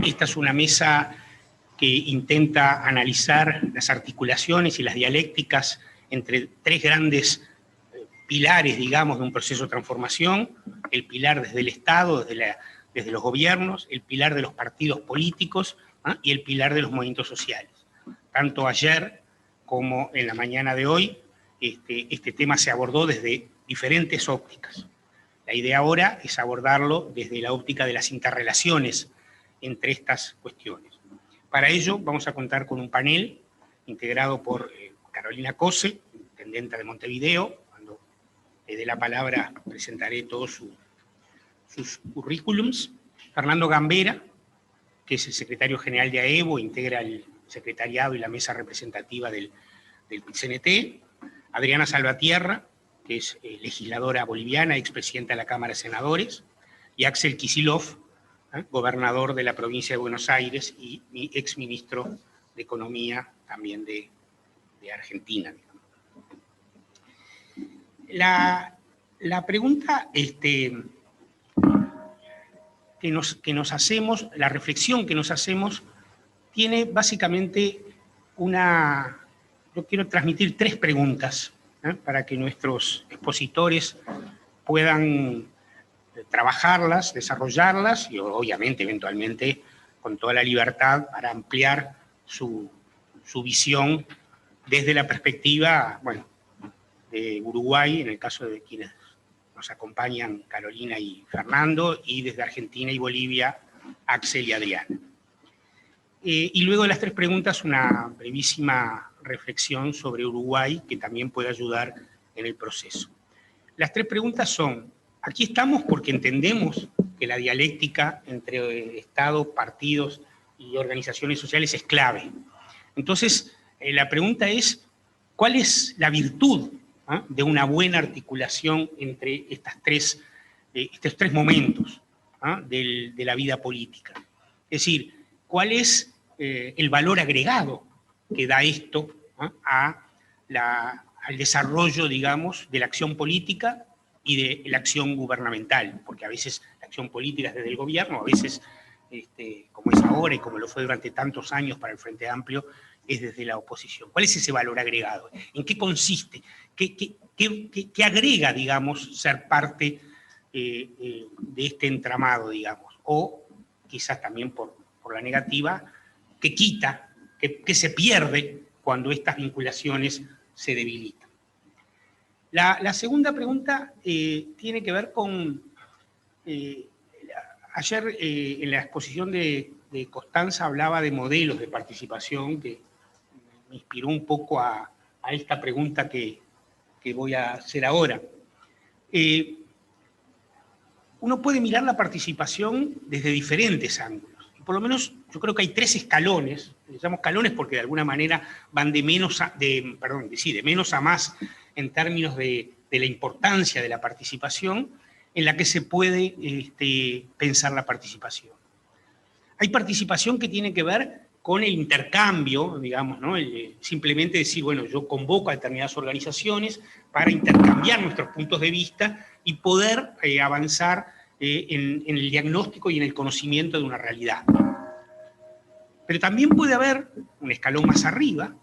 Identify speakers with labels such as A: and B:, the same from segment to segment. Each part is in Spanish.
A: Esta es una mesa que intenta analizar las articulaciones y las dialécticas entre tres grandes pilares, digamos, de un proceso de transformación: el pilar desde el Estado, desde los gobiernos, el pilar de los partidos políticos, ¿ah?, y el pilar de los movimientos sociales. Tanto ayer como en la mañana de hoy, este tema se abordó desde diferentes ópticas. La idea ahora es abordarlo desde la óptica de las interrelaciones entre estas cuestiones. Para ello vamos a contar con un panel integrado por Carolina Cose, intendenta de Montevideo. Cuando le dé la palabra presentaré todos sus currículums. Fernando Gambera, que es el secretario general de AEBO, integra el secretariado y la mesa representativa del PIT-CNT. Adriana Salvatierra, que es legisladora boliviana, expresidenta de la Cámara de Senadores, y Axel Kicillof, gobernador de la provincia de Buenos Aires y exministro de Economía también de Argentina. La pregunta que nos hacemos, la reflexión que nos hacemos, tiene básicamente yo quiero transmitir tres preguntas, para que nuestros expositores puedan trabajarlas, desarrollarlas y obviamente, eventualmente, con toda la libertad para ampliar su visión desde la perspectiva, bueno, de Uruguay, en el caso de quienes nos acompañan, Carolina y Fernando, y desde Argentina y Bolivia, Axel y Adriana. Y luego de las tres preguntas, una brevísima reflexión sobre Uruguay, que también puede ayudar en el proceso. Las tres preguntas son: aquí estamos porque entendemos que la dialéctica entre Estado, partidos y organizaciones sociales es clave. Entonces, la pregunta es: ¿cuál es la virtud de una buena articulación entre estos tres momentos de la vida política? Es decir, ¿cuál es el valor agregado que da esto al desarrollo, digamos, de la acción política y de la acción gubernamental? Porque a veces la acción política es desde el gobierno, a veces, como es ahora y como lo fue durante tantos años para el Frente Amplio, es desde la oposición. ¿Cuál es ese valor agregado? ¿En qué consiste? ¿Qué agrega, digamos, ser parte de este entramado, digamos? O quizás también por la negativa, que quita, que se pierde cuando estas vinculaciones se debilitan. La segunda pregunta tiene que ver con... ayer en la exposición de Constanza hablaba de modelos de participación, que me inspiró un poco a esta pregunta que voy a hacer ahora. Uno puede mirar la participación desde diferentes ángulos. Por lo menos yo creo que hay tres escalones, les llamo escalones porque de alguna manera van de menos a más en términos de la importancia de la participación, en la que se puede pensar la participación. Hay participación que tiene que ver con el intercambio, digamos, ¿no? Simplemente decir, bueno, yo convoco a determinadas organizaciones para intercambiar nuestros puntos de vista y poder avanzar en el diagnóstico y en el conocimiento de una realidad. Pero también puede haber, un escalón más arriba,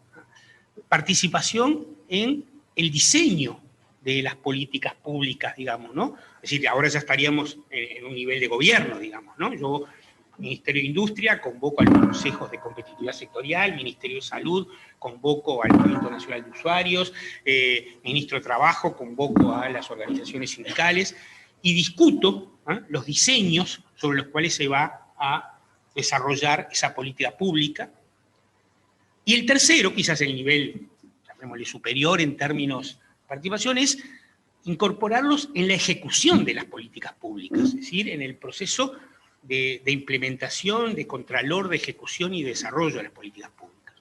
A: participación en el diseño de las políticas públicas, digamos, ¿no? Es decir, ahora ya estaríamos en un nivel de gobierno, digamos, ¿no? Yo, Ministerio de Industria, convoco a los consejos de competitividad sectorial, Ministerio de Salud, convoco al Movimiento Nacional de Usuarios, Ministro de Trabajo, convoco a las organizaciones sindicales y discuto los diseños sobre los cuales se va a desarrollar esa política pública. Y el tercero, quizás el nivel, llamémosle superior en términos de participación, es incorporarlos en la ejecución de las políticas públicas, es decir, en el proceso de implementación, de contralor, de ejecución y de desarrollo de las políticas públicas.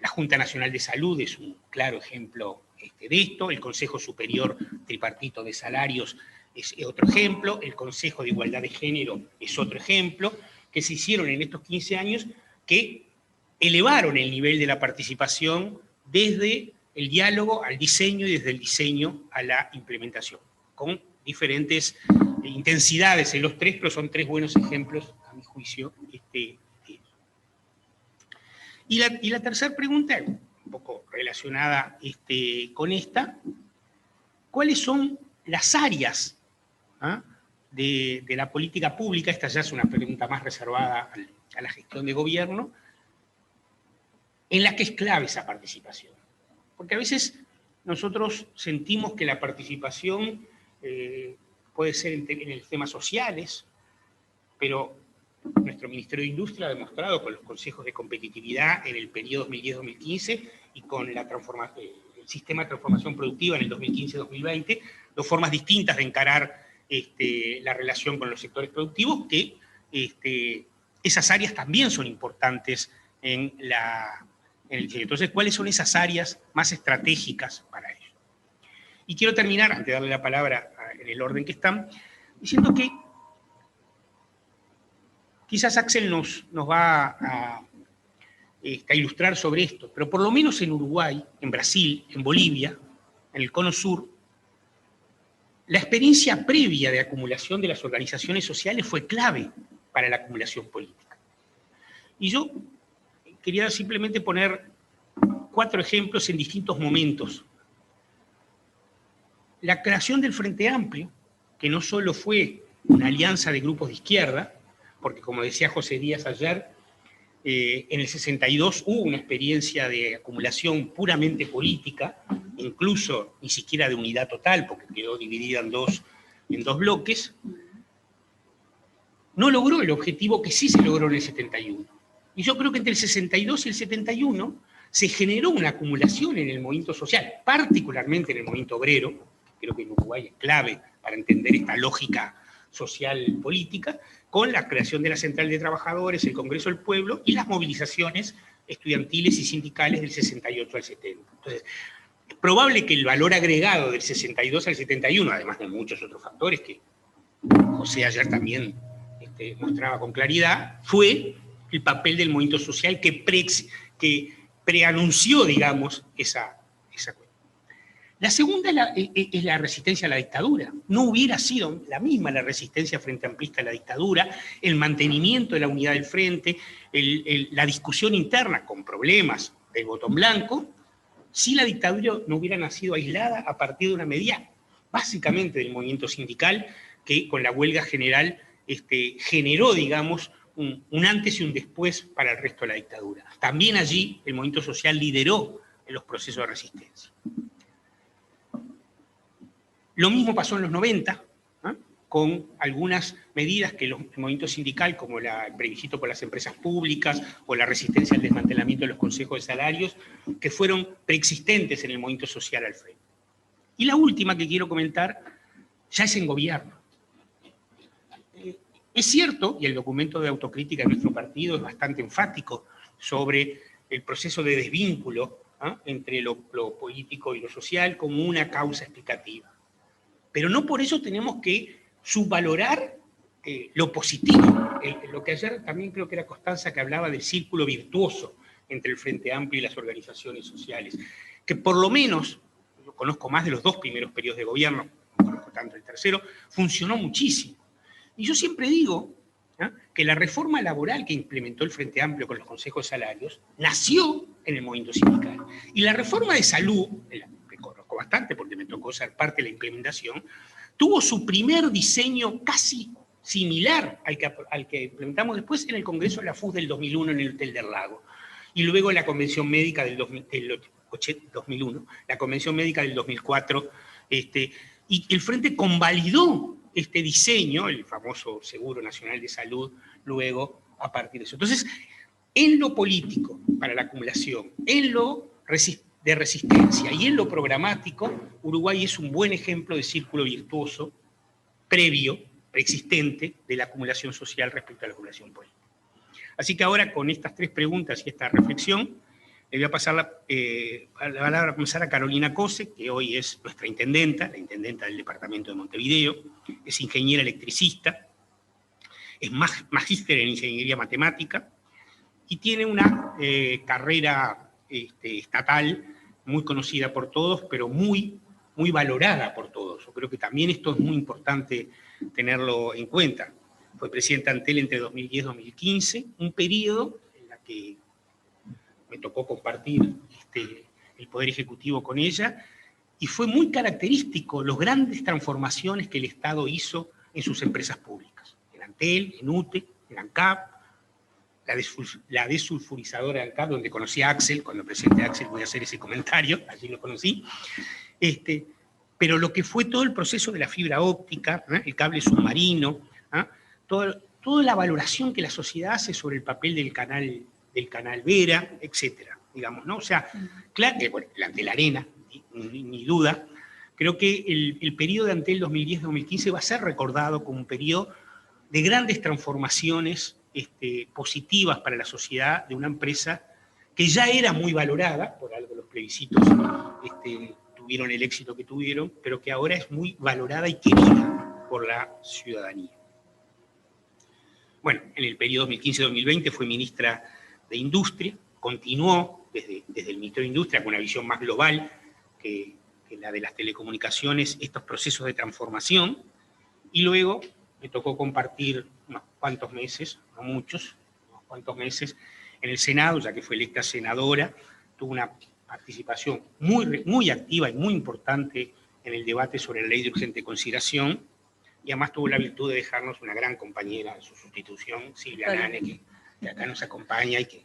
A: La Junta Nacional de Salud es un claro ejemplo de esto, el Consejo Superior Tripartito de Salarios es otro ejemplo, el Consejo de Igualdad de Género es otro ejemplo, que se hicieron en estos 15 años que elevaron el nivel de la participación desde el diálogo al diseño y desde el diseño a la implementación, con diferentes intensidades en los tres, pero son tres buenos ejemplos, a mi juicio, juicio. Y la tercera pregunta, un poco relacionada con esta, ¿cuáles son las áreas de la política pública? Esta ya es una pregunta más reservada a la gestión de gobierno, en la que es clave esa participación. Porque a veces nosotros sentimos que la participación puede ser en los temas sociales, pero nuestro Ministerio de Industria ha demostrado con los consejos de competitividad en el periodo 2010-2015 y con el sistema de transformación productiva en el 2015-2020, dos formas distintas de encarar la relación con los sectores productivos, que esas áreas también son importantes en el diseño. Entonces, ¿cuáles son esas áreas más estratégicas para ello? Y quiero terminar, antes de darle la palabra en el orden que están, diciendo que quizás Axel nos va a ilustrar sobre esto, pero por lo menos en Uruguay, en Brasil, en Bolivia, en el Cono Sur, la experiencia previa de acumulación de las organizaciones sociales fue clave para la acumulación política. Y yo quería simplemente poner 4 ejemplos en distintos momentos. La creación del Frente Amplio, que no solo fue una alianza de grupos de izquierda, porque como decía José Díaz ayer, en el 62 hubo una experiencia de acumulación puramente política, incluso ni siquiera de unidad total, porque quedó dividida en dos bloques, no logró el objetivo que sí se logró en el 71. Y yo creo que entre el 62 y el 71 se generó una acumulación en el movimiento social, particularmente en el movimiento obrero, que creo que en Uruguay es clave para entender esta lógica social política, con la creación de la Central de Trabajadores, el Congreso del Pueblo y las movilizaciones estudiantiles y sindicales del 68 al 70. Entonces, es probable que el valor agregado del 62 al 71, además de muchos otros factores que José ayer también mostraba con claridad, fue el papel del movimiento social que preanunció, digamos, esa cuestión. La segunda es la resistencia a la dictadura. No hubiera sido la misma la resistencia frente amplista a la dictadura, el mantenimiento de la unidad del frente, la discusión interna con problemas del botón blanco, si la dictadura no hubiera nacido aislada a partir de una medida básicamente del movimiento sindical, que con la huelga general generó, digamos, un antes y un después para el resto de la dictadura. También allí el movimiento social lideró en los procesos de resistencia. Lo mismo pasó en los 90, con algunas medidas que el movimiento sindical, como el plebiscito por las empresas públicas o la resistencia al desmantelamiento de los consejos de salarios, que fueron preexistentes en el movimiento social al frente. Y la última que quiero comentar ya es en gobierno. Es cierto, y el documento de autocrítica de nuestro partido es bastante enfático sobre el proceso de desvínculo entre lo político y lo social como una causa explicativa. Pero no por eso tenemos que subvalorar lo positivo. Lo que ayer también creo que era Constanza que hablaba del círculo virtuoso entre el Frente Amplio y las organizaciones sociales, que por lo menos, yo conozco más de los 2 primeros periodos de gobierno, no conozco tanto el tercero, funcionó muchísimo. Y yo siempre digo que la reforma laboral que implementó el Frente Amplio con los consejos de salarios nació en el movimiento sindical. Y la reforma de salud, que conozco bastante porque me tocó ser parte de la implementación, tuvo su primer diseño casi similar al que implementamos después en el Congreso de la FUS del 2001 en el Hotel del Lago. Y luego en la Convención Médica del 2001, la Convención Médica del 2004, y el Frente convalidó este diseño, el famoso Seguro Nacional de Salud, luego a partir de eso. Entonces, en lo político, para la acumulación, en lo de resistencia y en lo programático, Uruguay es un buen ejemplo de círculo virtuoso, previo, preexistente, de la acumulación social respecto a la acumulación política. Así que ahora, con estas 3 preguntas y esta reflexión, le voy a pasar la palabra a comenzar a Carolina Cose, que hoy es nuestra intendenta, la intendenta del departamento de Montevideo, es ingeniera electricista, es magíster en ingeniería matemática y tiene una carrera estatal muy conocida por todos, pero muy valorada por todos. Yo creo que también esto es muy importante tenerlo en cuenta. fue presidenta de Antel entre 2010 y 2015, un periodo en el que me tocó compartir el Poder Ejecutivo con ella, y fue muy característico las grandes transformaciones que el Estado hizo en sus empresas públicas, en Antel, en UTE, en ANCAP, la desulfurizadora de ANCAP, donde conocí a Axel, cuando presidente Axel voy a hacer ese comentario, allí lo conocí, pero lo que fue todo el proceso de la fibra óptica, el cable submarino, toda la valoración que la sociedad hace sobre el papel del canal Vera, etcétera, digamos, ¿no? O sea, claro, bueno, el Antel Arena, ni duda. Creo que el periodo de Antel 2010-2015 va a ser recordado como un periodo de grandes transformaciones positivas para la sociedad de una empresa que ya era muy valorada, por algo los plebiscitos tuvieron el éxito que tuvieron, pero que ahora es muy valorada y querida por la ciudadanía. Bueno, en el periodo 2015-2020 fue ministra de Industria, continuó desde el Ministerio de Industria con una visión más global que la de las telecomunicaciones, estos procesos de transformación, y luego me tocó compartir unos cuantos meses, no muchos, unos cuantos meses en el Senado, ya que fue electa senadora, tuvo una participación muy activa y muy importante en el debate sobre la ley de urgente consideración, y además tuvo la virtud de dejarnos una gran compañera en su sustitución, Silvia Nane, que acá nos acompaña y que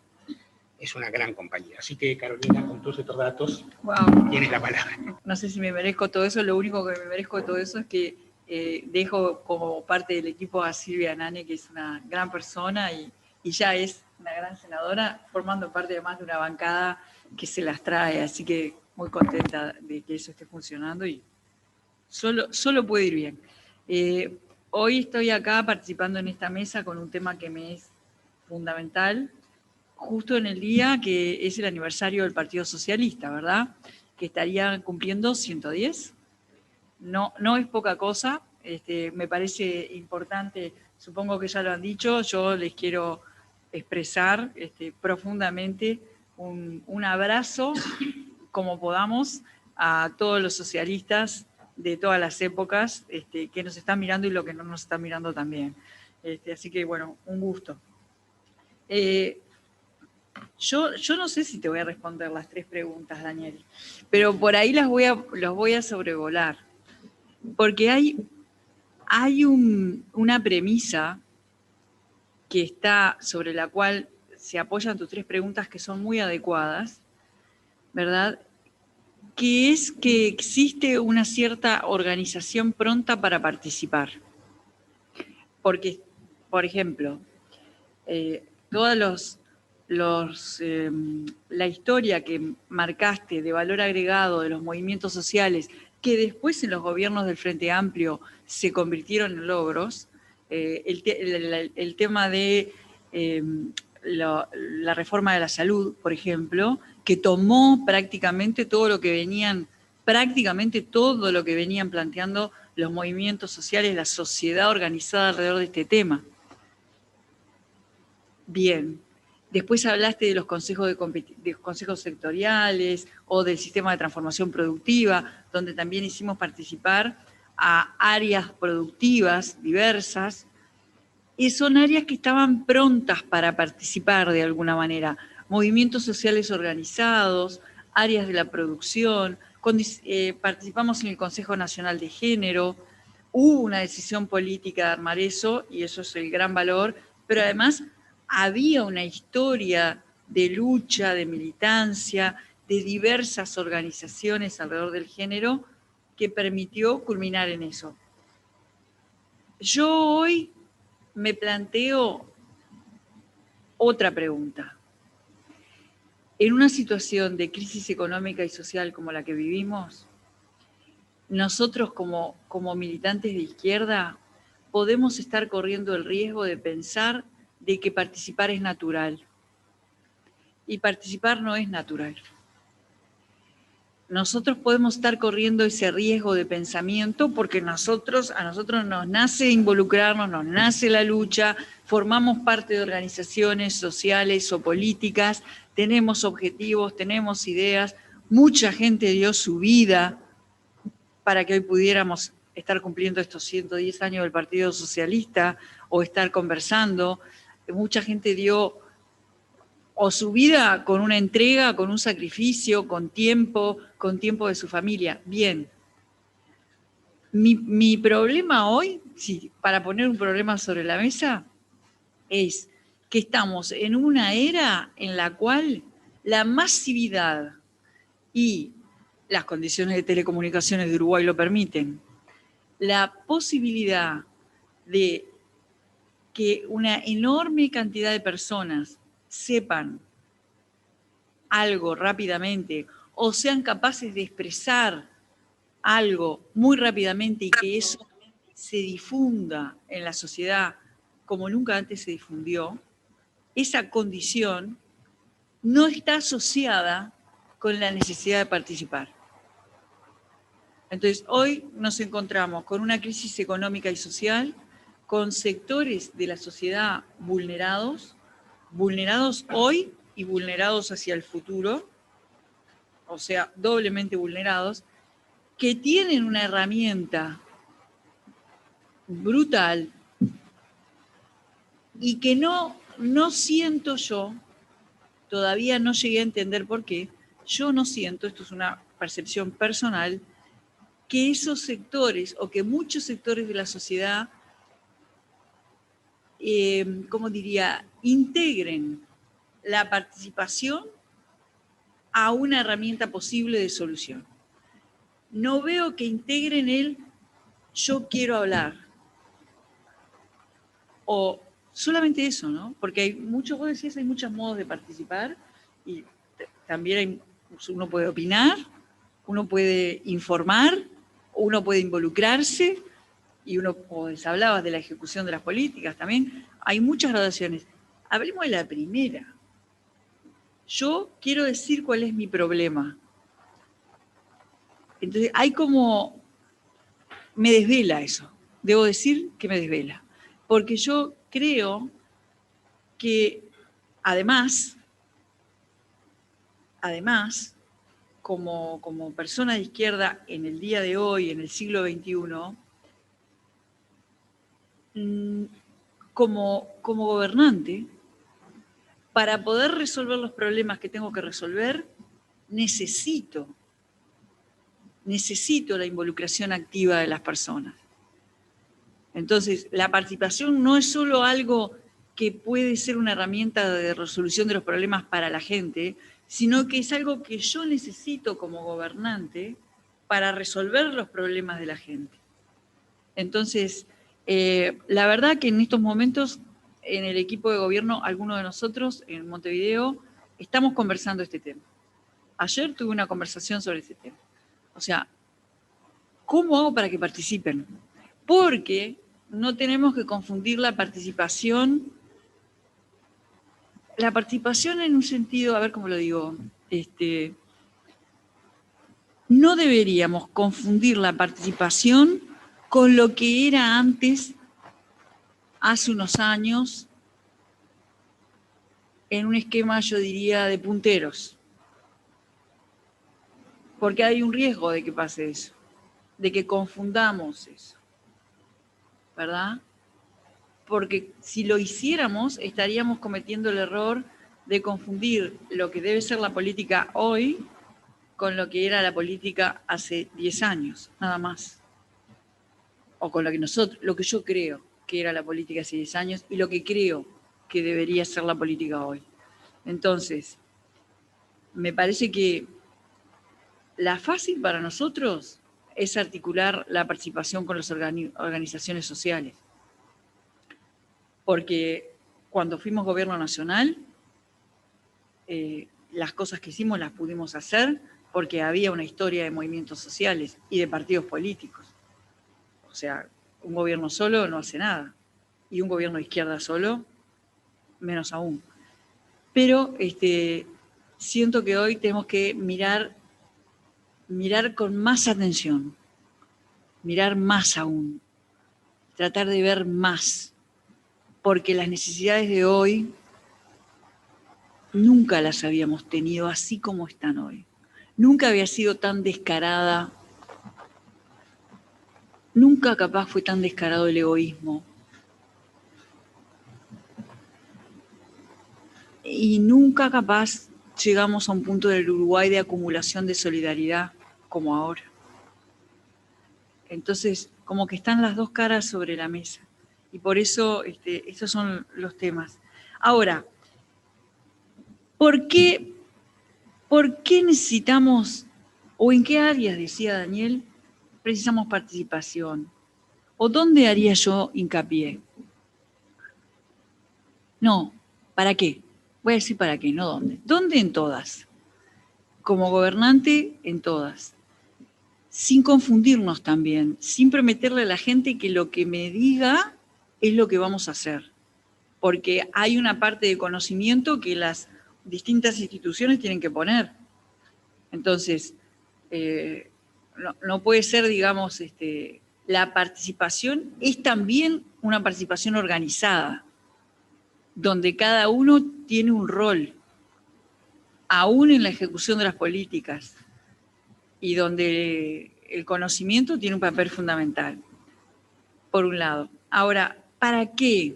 A: es una gran compañera. Así que, Carolina, con todos estos datos,
B: wow,
A: tienes la palabra.
B: No sé si me merezco todo eso, lo único que me merezco de todo eso es que dejo como parte del equipo a Silvia Nane, que es una gran persona y ya es una gran senadora, formando parte además de una bancada que se las trae, así que muy contenta de que eso esté funcionando y solo puede ir bien. Hoy estoy acá participando en esta mesa con un tema que me es fundamental, justo en el día que es el aniversario del Partido Socialista, ¿verdad? Que estaría cumpliendo 110. No es poca cosa, me parece importante, supongo que ya lo han dicho, yo les quiero expresar profundamente un abrazo, como podamos, a todos los socialistas de todas las épocas que nos están mirando y lo que no nos están mirando también. Así que, bueno, un gusto. Yo no sé si te voy a responder las 3 preguntas, Daniel, pero por ahí las voy a sobrevolar, porque hay una premisa que está sobre la cual se apoyan tus 3 preguntas que son muy adecuadas, ¿verdad? Que es que existe una cierta organización pronta para participar. Porque, por ejemplo, todos la historia que marcaste de valor agregado de los movimientos sociales, que después en los gobiernos del Frente Amplio se convirtieron en logros, el tema de la reforma de la salud, por ejemplo, que tomó prácticamente todo lo que venían planteando los movimientos sociales, la sociedad organizada alrededor de este tema. Bien. Después hablaste de los consejos consejos sectoriales o del sistema de transformación productiva, donde también hicimos participar a áreas productivas diversas, y son áreas que estaban prontas para participar de alguna manera. Movimientos sociales organizados, áreas de la producción, participamos en el Consejo Nacional de Género, hubo una decisión política de armar eso, y eso es el gran valor, pero además había una historia de lucha, de militancia, de diversas organizaciones alrededor del género que permitió culminar en eso. Yo hoy me planteo otra pregunta. En una situación de crisis económica y social como la que vivimos, nosotros como militantes de izquierda podemos estar corriendo el riesgo de pensar de que participar es natural. Y participar no es natural. Nosotros podemos estar corriendo ese riesgo de pensamiento porque a nosotros nos nace involucrarnos, nos nace la lucha, formamos parte de organizaciones sociales o políticas, tenemos objetivos, tenemos ideas, mucha gente dio su vida para que hoy pudiéramos estar cumpliendo estos 110 años del Partido Socialista o estar conversando. Mucha gente dio o su vida con una entrega, con un sacrificio, con tiempo de su familia. Bien. Mi problema hoy, sí, para poner un problema sobre la mesa, es que estamos en una era en la cual la masividad y las condiciones de telecomunicaciones de Uruguay lo permiten, la posibilidad de que una enorme cantidad de personas sepan algo rápidamente o sean capaces de expresar algo muy rápidamente y que eso se difunda en la sociedad como nunca antes se difundió, esa condición no está asociada con la necesidad de participar. Entonces, hoy nos encontramos con una crisis económica y social, con sectores de la sociedad vulnerados hoy y vulnerados hacia el futuro, o sea, doblemente vulnerados, que tienen una herramienta brutal y que no siento yo, todavía no llegué a entender por qué, yo no siento, esto es una percepción personal, que esos sectores o que muchos sectores de la sociedad, ¿cómo diría?, integren la participación a una herramienta posible de solución. No veo que integren el yo quiero hablar. O solamente eso, ¿no? Porque hay muchos, vos decías, hay muchos modos de participar y también uno puede opinar, uno puede informar, uno puede involucrarse y uno, como hablabas de la ejecución de las políticas también, hay muchas gradaciones. Hablemos de la primera. Yo quiero decir cuál es mi problema. Entonces, hay como, me desvela eso. Debo decir que me desvela. Porque yo creo que además, como persona de izquierda en el día de hoy, en el siglo XXI, como gobernante, para poder resolver los problemas que tengo que resolver, necesito la involucración activa de las personas. Entonces, la participación no es solo algo que puede ser una herramienta de resolución de los problemas para la gente, sino que es algo que yo necesito como gobernante para resolver los problemas de la gente. Entonces, la verdad que en estos momentos, en el equipo de gobierno, algunos de nosotros en Montevideo, estamos conversando este tema. Ayer tuve una conversación sobre este tema. O sea, ¿cómo hago para que participen? Porque no tenemos que confundir la participación en un sentido, a ver cómo lo digo, no deberíamos confundir la participación con lo que era antes, hace unos años, en un esquema, yo diría, de punteros. Porque hay un riesgo de que pase eso, de que confundamos eso, ¿verdad? Porque si lo hiciéramos, estaríamos cometiendo el error de confundir lo que debe ser la política hoy con lo que era la política hace 10 años, nada más. O con lo que yo creo que era la política hace 10 años y lo que creo que debería ser la política hoy. Entonces, me parece que la fácil para nosotros es articular la participación con las organizaciones sociales. Porque cuando fuimos gobierno nacional, las cosas que hicimos las pudimos hacer porque había una historia de movimientos sociales y de partidos políticos. O sea, un gobierno solo no hace nada. Y un gobierno de izquierda solo, menos aún. Pero siento que hoy tenemos que mirar con más atención, mirar más aún, tratar de ver más, porque las necesidades de hoy nunca las habíamos tenido así como están hoy. Nunca había sido tan descarada nunca capaz fue tan descarado el egoísmo. Y nunca capaz llegamos a un punto del Uruguay de acumulación de solidaridad como ahora. Entonces, como que están las dos caras sobre la mesa. Y por eso estos son los temas. Ahora, ¿por qué necesitamos, o en qué áreas, decía Daniel, precisamos participación? ¿O dónde haría yo hincapié? No, ¿para qué? Voy a decir para qué, no dónde. ¿Dónde? En todas. Como gobernante, en todas. Sin confundirnos también, sin prometerle a la gente que lo que me diga es lo que vamos a hacer. Porque hay una parte de conocimiento que las distintas instituciones tienen que poner. Entonces, no puede ser, digamos, la participación es también una participación organizada, donde cada uno tiene un rol, aún en la ejecución de las políticas, y donde el conocimiento tiene un papel fundamental, por un lado. Ahora, ¿para qué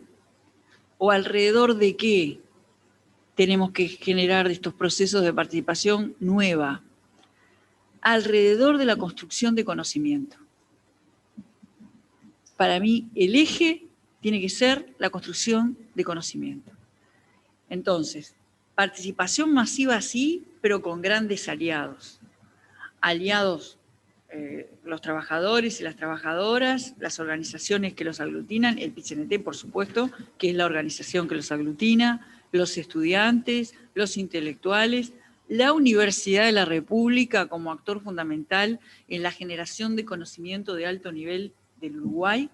B: o alrededor de qué tenemos que generar estos procesos de participación nueva? Alrededor de la construcción de conocimiento. Para mí, el eje tiene que ser la construcción de conocimiento. Entonces, participación masiva sí, pero con grandes aliados. Aliados, los trabajadores y las trabajadoras, las organizaciones que los aglutinan, el PIT-CNT, por supuesto, que es la organización que los aglutina, los estudiantes, los intelectuales, la Universidad de la República como actor fundamental en la generación de conocimiento de alto nivel del Uruguay.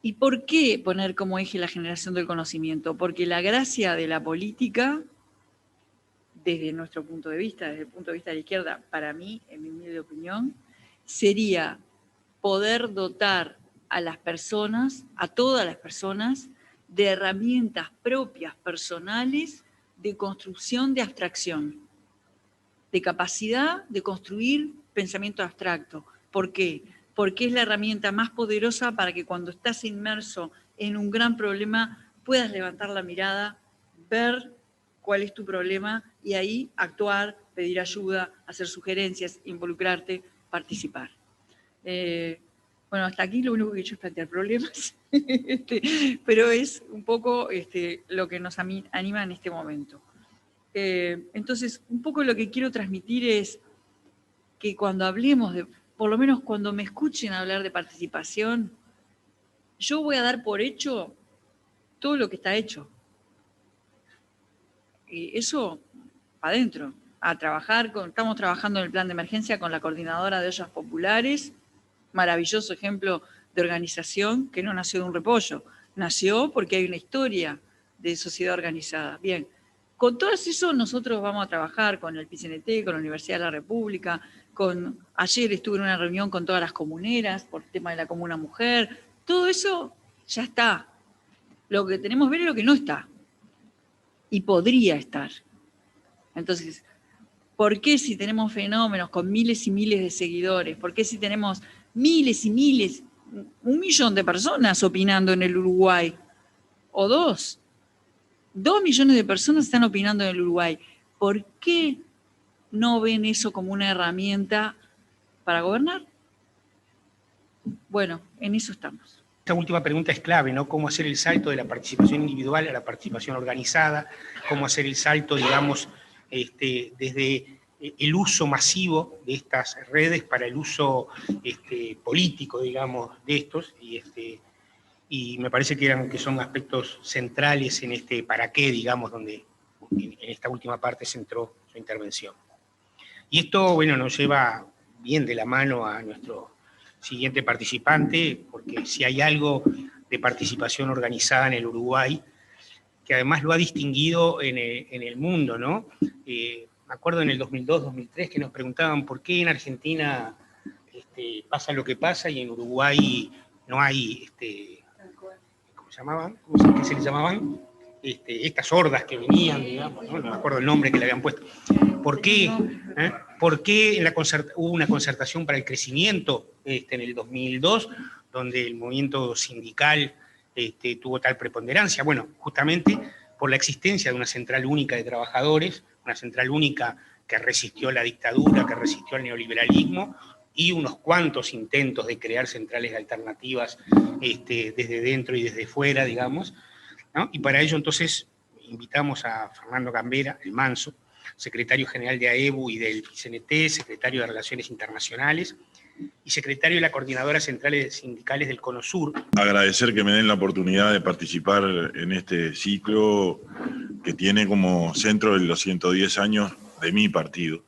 B: ¿Y por qué poner como eje la generación del conocimiento? Porque la gracia de la política, desde nuestro punto de vista, desde el punto de vista de la izquierda, para mí, en mi humilde opinión, sería poder dotar a las personas, a todas las personas, de herramientas propias, personales, de construcción de abstracción, de capacidad de construir pensamiento abstracto. ¿Por qué? Porque es la herramienta más poderosa para que cuando estás inmerso en un gran problema puedas levantar la mirada, ver cuál es tu problema y ahí actuar, pedir ayuda, hacer sugerencias, involucrarte, participar. Bueno, hasta aquí lo único que he hecho es plantear problemas, pero es un poco lo que nos anima en este momento. Entonces, un poco lo que quiero transmitir es que cuando hablemos de, por lo menos cuando me escuchen hablar de participación, yo voy a dar por hecho todo lo que está hecho. Y eso, adentro, a trabajar, estamos trabajando en el plan de emergencia con la coordinadora de ollas populares, maravilloso ejemplo de organización que no nació de un repollo, nació porque hay una historia de sociedad organizada. Bien, con todo eso nosotros vamos a trabajar con el PIT-CNT, con la Universidad de la República, ayer estuve en una reunión con todas las comuneras por el tema de la comuna mujer, todo eso ya está. Lo que tenemos que ver es lo que no está y podría estar. Entonces, ¿por qué si tenemos fenómenos con miles y miles de seguidores? ¿Por qué si tenemos miles y miles, 1 millón de personas opinando en el Uruguay? O 2 millones de personas están opinando en el Uruguay. ¿Por qué no ven eso como una herramienta para gobernar? Bueno, en eso estamos.
A: Esta última pregunta es clave, ¿no? ¿Cómo hacer el salto de la participación individual a la participación organizada? ¿Cómo hacer el salto, digamos, desde el uso masivo de estas redes para el uso político, digamos, de estos? Y me parece que son aspectos centrales en este para qué, digamos, donde en esta última parte centró su intervención. Y esto, bueno, nos lleva bien de la mano a nuestro siguiente participante, porque si hay algo de participación organizada en el Uruguay, que además lo ha distinguido en el mundo, ¿no? Me acuerdo en el 2002-2003 que nos preguntaban por qué en Argentina este, pasa lo que pasa y en Uruguay no hay, ¿cómo se llamaban? ¿Qué se les llamaban? Estas hordas que venían, digamos, ¿no? No me acuerdo el nombre que le habían puesto. ¿Por qué? ¿Por qué hubo una concertación para el crecimiento en el 2002, donde el movimiento sindical tuvo tal preponderancia. Bueno, justamente por la existencia de una central única de trabajadores, una central única que resistió la dictadura, que resistió al neoliberalismo, y unos cuantos intentos de crear centrales alternativas desde dentro y desde fuera, digamos, ¿no? Y para ello entonces invitamos a Fernando Gambera, el Manso, secretario general de AEBU y del PCNT, secretario de Relaciones Internacionales y secretario de la Coordinadora Central de Sindicales del Cono Sur.
C: Agradecer que me den la oportunidad de participar en este ciclo que tiene como centro los 110 años de mi partido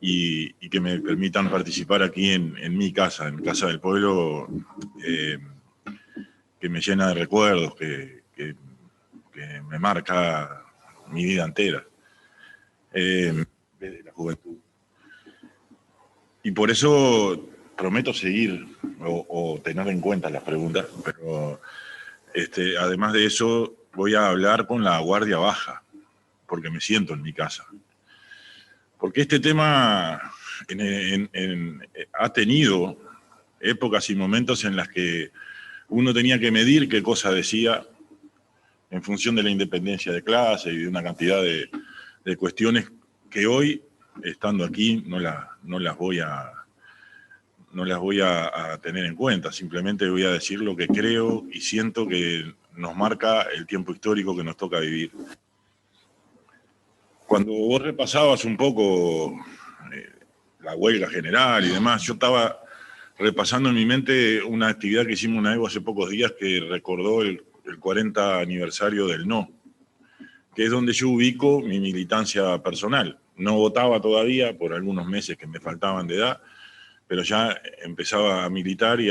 C: y que me permitan participar aquí en mi casa, en Casa del Pueblo, que me llena de recuerdos, que me marca mi vida entera, desde la juventud. Y por eso prometo seguir o tener en cuenta las preguntas, pero además de eso voy a hablar con la guardia baja, porque me siento en mi casa. Porque este tema ha tenido épocas y momentos en las que uno tenía que medir qué cosa decía en función de la independencia de clase y de una cantidad de cuestiones que hoy, estando aquí, no las voy a tener en cuenta. Simplemente voy a decir lo que creo y siento que nos marca el tiempo histórico que nos toca vivir. Cuando vos repasabas un poco la huelga general y demás, yo estaba repasando en mi mente una actividad que hicimos en AEBU hace pocos días que recordó el 40 aniversario del No, que es donde yo ubico mi militancia personal. No votaba todavía por algunos meses que me faltaban de edad, pero ya empezaba a militar y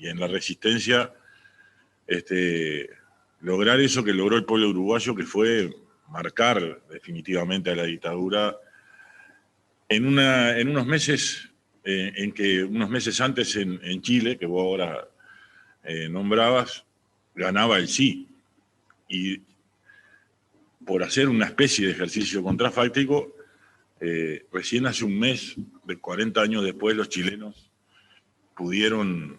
C: en la resistencia lograr eso que logró el pueblo uruguayo, que fue marcar definitivamente a la dictadura en unos meses unos meses antes en Chile, que vos ahora nombrabas, ganaba el sí. Y por hacer una especie de ejercicio contrafáctico, recién hace un mes, de 40 años después, los chilenos pudieron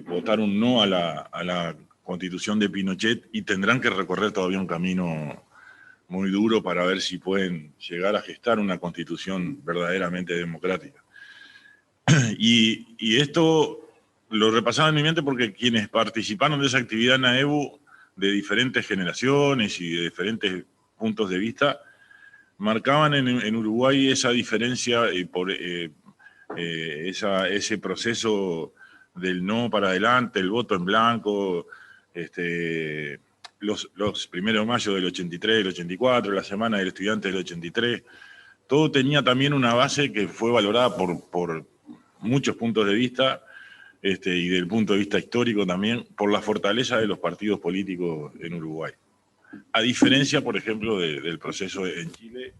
C: votar un no a la constitución de Pinochet y tendrán que recorrer todavía un camino muy duro para ver si pueden llegar a gestar una constitución verdaderamente democrática. Y esto lo repasaba en mi mente porque quienes participaron de esa actividad en AEBU de diferentes generaciones y de diferentes puntos de vista marcaban en Uruguay esa diferencia por ese proceso del no para adelante, el voto en blanco, los primeros de mayo del 83, del 84, la semana del estudiante del 83, todo tenía también una base que fue valorada por muchos puntos de vista, y del punto de vista histórico también, por la fortaleza de los partidos políticos en Uruguay. A diferencia, por ejemplo, del proceso en Chile,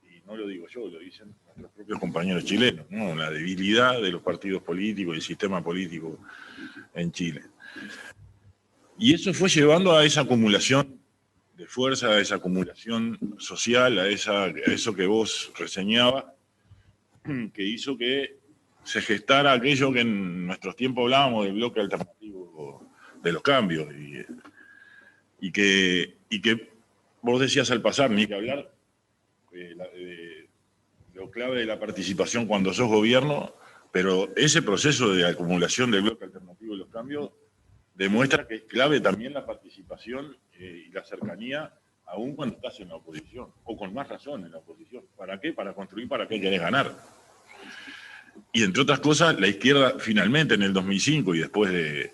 C: y no lo digo yo, lo dicen nuestros propios compañeros chilenos, ¿no? La debilidad de los partidos políticos y el sistema político en Chile. Y eso fue llevando a esa acumulación de fuerza, a esa acumulación social, a eso que vos reseñabas, que hizo que se gestara aquello que en nuestros tiempos hablábamos del bloque alternativo de los cambios, y que vos decías al pasar, ni que hablar de lo clave de la participación cuando sos gobierno, pero ese proceso de acumulación del bloque alternativo de los cambios demuestra que es clave también la participación y la cercanía, aún cuando estás en la oposición, o con más razón en la oposición. ¿Para qué? Para construir para qué querés ganar. Y entre otras cosas, la izquierda finalmente en el 2005 y después de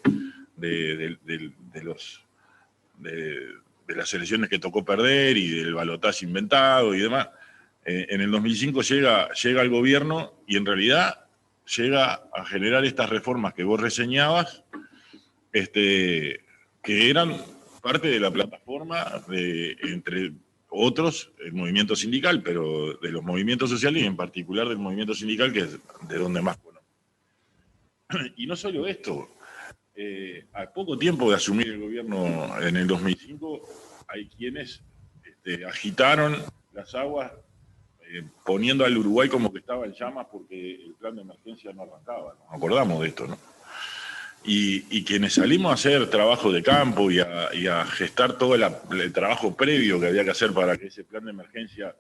C: las elecciones que tocó perder y del balotaje inventado y demás, en el 2005 llega al gobierno y en realidad llega a generar estas reformas que vos reseñabas, que eran parte de la plataforma entre otros, el movimiento sindical, pero de los movimientos sociales y en particular del movimiento sindical, que es de donde más conozco. Y no solo esto, a poco tiempo de asumir el gobierno en el 2005, hay quienes agitaron las aguas poniendo al Uruguay como que estaba en llamas porque el plan de emergencia no arrancaba. Nos acordamos de esto, ¿no? Y quienes salimos a hacer trabajo de campo y a gestar todo el trabajo previo que había que hacer para que ese plan de emergencia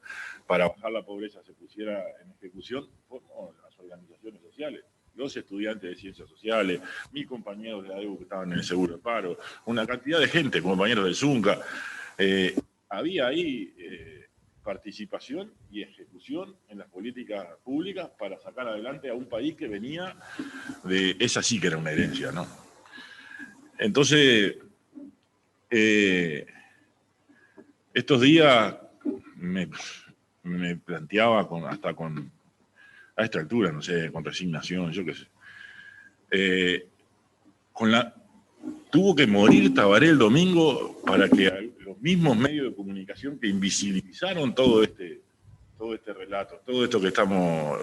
C: para bajar la pobreza se pusiera en ejecución, fuimos las organizaciones sociales, los estudiantes de ciencias sociales, mis compañeros de la ADEU que estaban en el seguro de paro, una cantidad de gente, compañeros del ZUNCA. Había ahí participación y ejecución en las políticas públicas para sacar adelante a un país que venía de... Esa sí que era una herencia, ¿no? Entonces, estos días me planteaba a esta altura, no sé, con resignación, yo qué sé. Tuvo que morir Tabaré el domingo para que los mismos medios de comunicación que invisibilizaron todo este relato, todo esto que estamos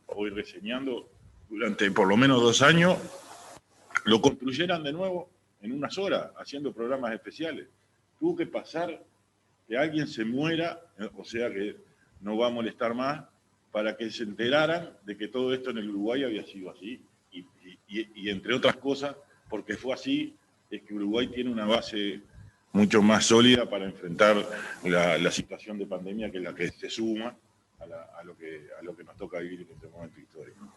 C: hoy reseñando durante por lo menos 2 años, lo construyeran de nuevo en unas horas, haciendo programas especiales. Tuvo que pasar que alguien se muera, o sea que no va a molestar más, para que se enteraran de que todo esto en el Uruguay había sido así. Y entre otras cosas, porque fue así, es que Uruguay tiene una base mucho más sólida para enfrentar la situación de pandemia, que es la que se suma a lo que nos toca vivir en este momento histórico.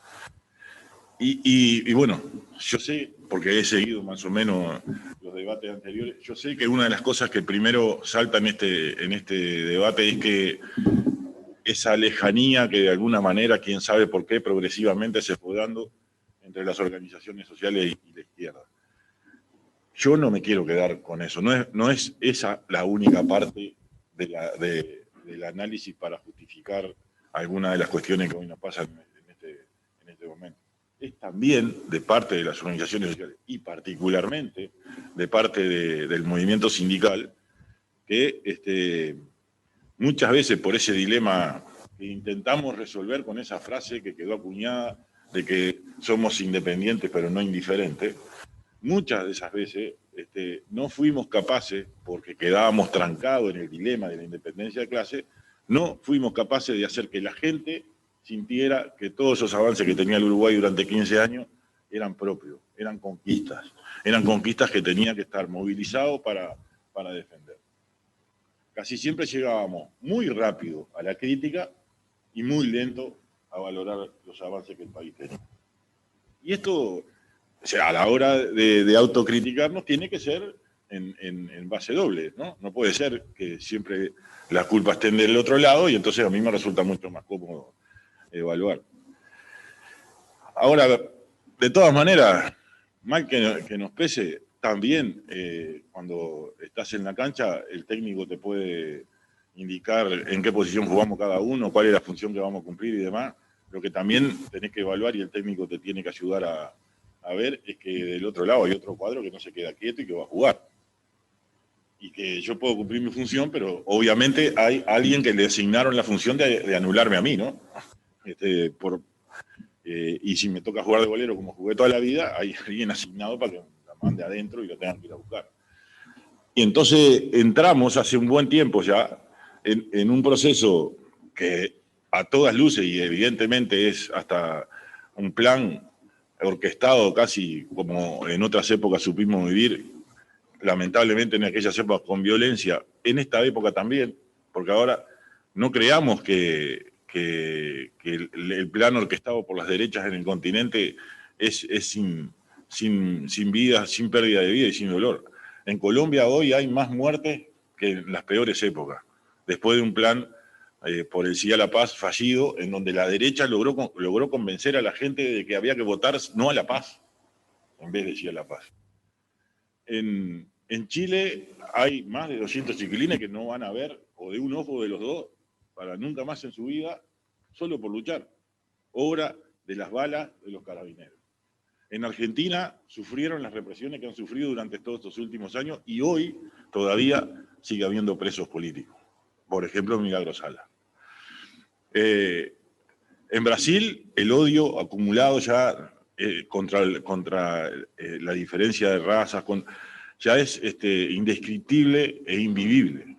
C: Y bueno, yo sé, porque he seguido más o menos los debates anteriores, yo sé que una de las cosas que primero salta en este debate es que esa lejanía que de alguna manera, quién sabe por qué, progresivamente se fue dando entre las organizaciones sociales y la izquierda. Yo no me quiero quedar con eso, no es esa la única parte del análisis para justificar alguna de las cuestiones que hoy nos pasan en este momento. Es también de parte de las organizaciones sociales y particularmente de parte del movimiento sindical que muchas veces por ese dilema que intentamos resolver con esa frase que quedó acuñada de que somos independientes pero no indiferentes, muchas de esas veces no fuimos capaces, porque quedábamos trancados en el dilema de la independencia de clase, no fuimos capaces de hacer que la gente sintiera que todos esos avances que tenía el Uruguay durante 15 años eran propios, eran conquistas que tenía que estar movilizado para defender. Casi siempre llegábamos muy rápido a la crítica y muy lento a valorar los avances que el país tenía. Y esto, o sea, a la hora de autocriticarnos, tiene que ser en base doble, ¿no? No puede ser que siempre las culpas estén del otro lado y entonces a mí me resulta mucho más cómodo evaluar. Ahora, de todas maneras, mal que nos pese, también cuando estás en la cancha, el técnico te puede indicar en qué posición jugamos cada uno, cuál es la función que vamos a cumplir y demás. Lo que también tenés que evaluar y el técnico te tiene que ayudar a ver es que del otro lado hay otro cuadro que no se queda quieto y que va a jugar. Y que yo puedo cumplir mi función, pero obviamente hay alguien que le asignaron la función de anularme a mí, ¿no? Y si me toca jugar de golero como jugué toda la vida, hay alguien asignado para que la mande adentro y lo tengan que ir a buscar. Y entonces entramos hace un buen tiempo ya en un proceso que a todas luces y evidentemente es hasta un plan orquestado casi como en otras épocas supimos vivir, lamentablemente en aquellas épocas con violencia, en esta época también, porque ahora no creamos que el plan orquestado por las derechas en el continente es sin vida, sin pérdida de vida y sin dolor. En Colombia hoy hay más muertes que en las peores épocas, después de un plan por el sí a la paz fallido, en donde la derecha logró convencer a la gente de que había que votar no a la paz, en vez de sí a la paz. En Chile hay más de 200 chiquilines que no van a ver, o de un ojo o de los dos, para nunca más en su vida, solo por luchar. Obra de las balas de los carabineros. En Argentina sufrieron las represiones que han sufrido durante todos estos últimos años y hoy todavía sigue habiendo presos políticos. Por ejemplo, Milagro Sala. En Brasil, el odio acumulado ya contra la diferencia de razas ya es indescriptible e invivible.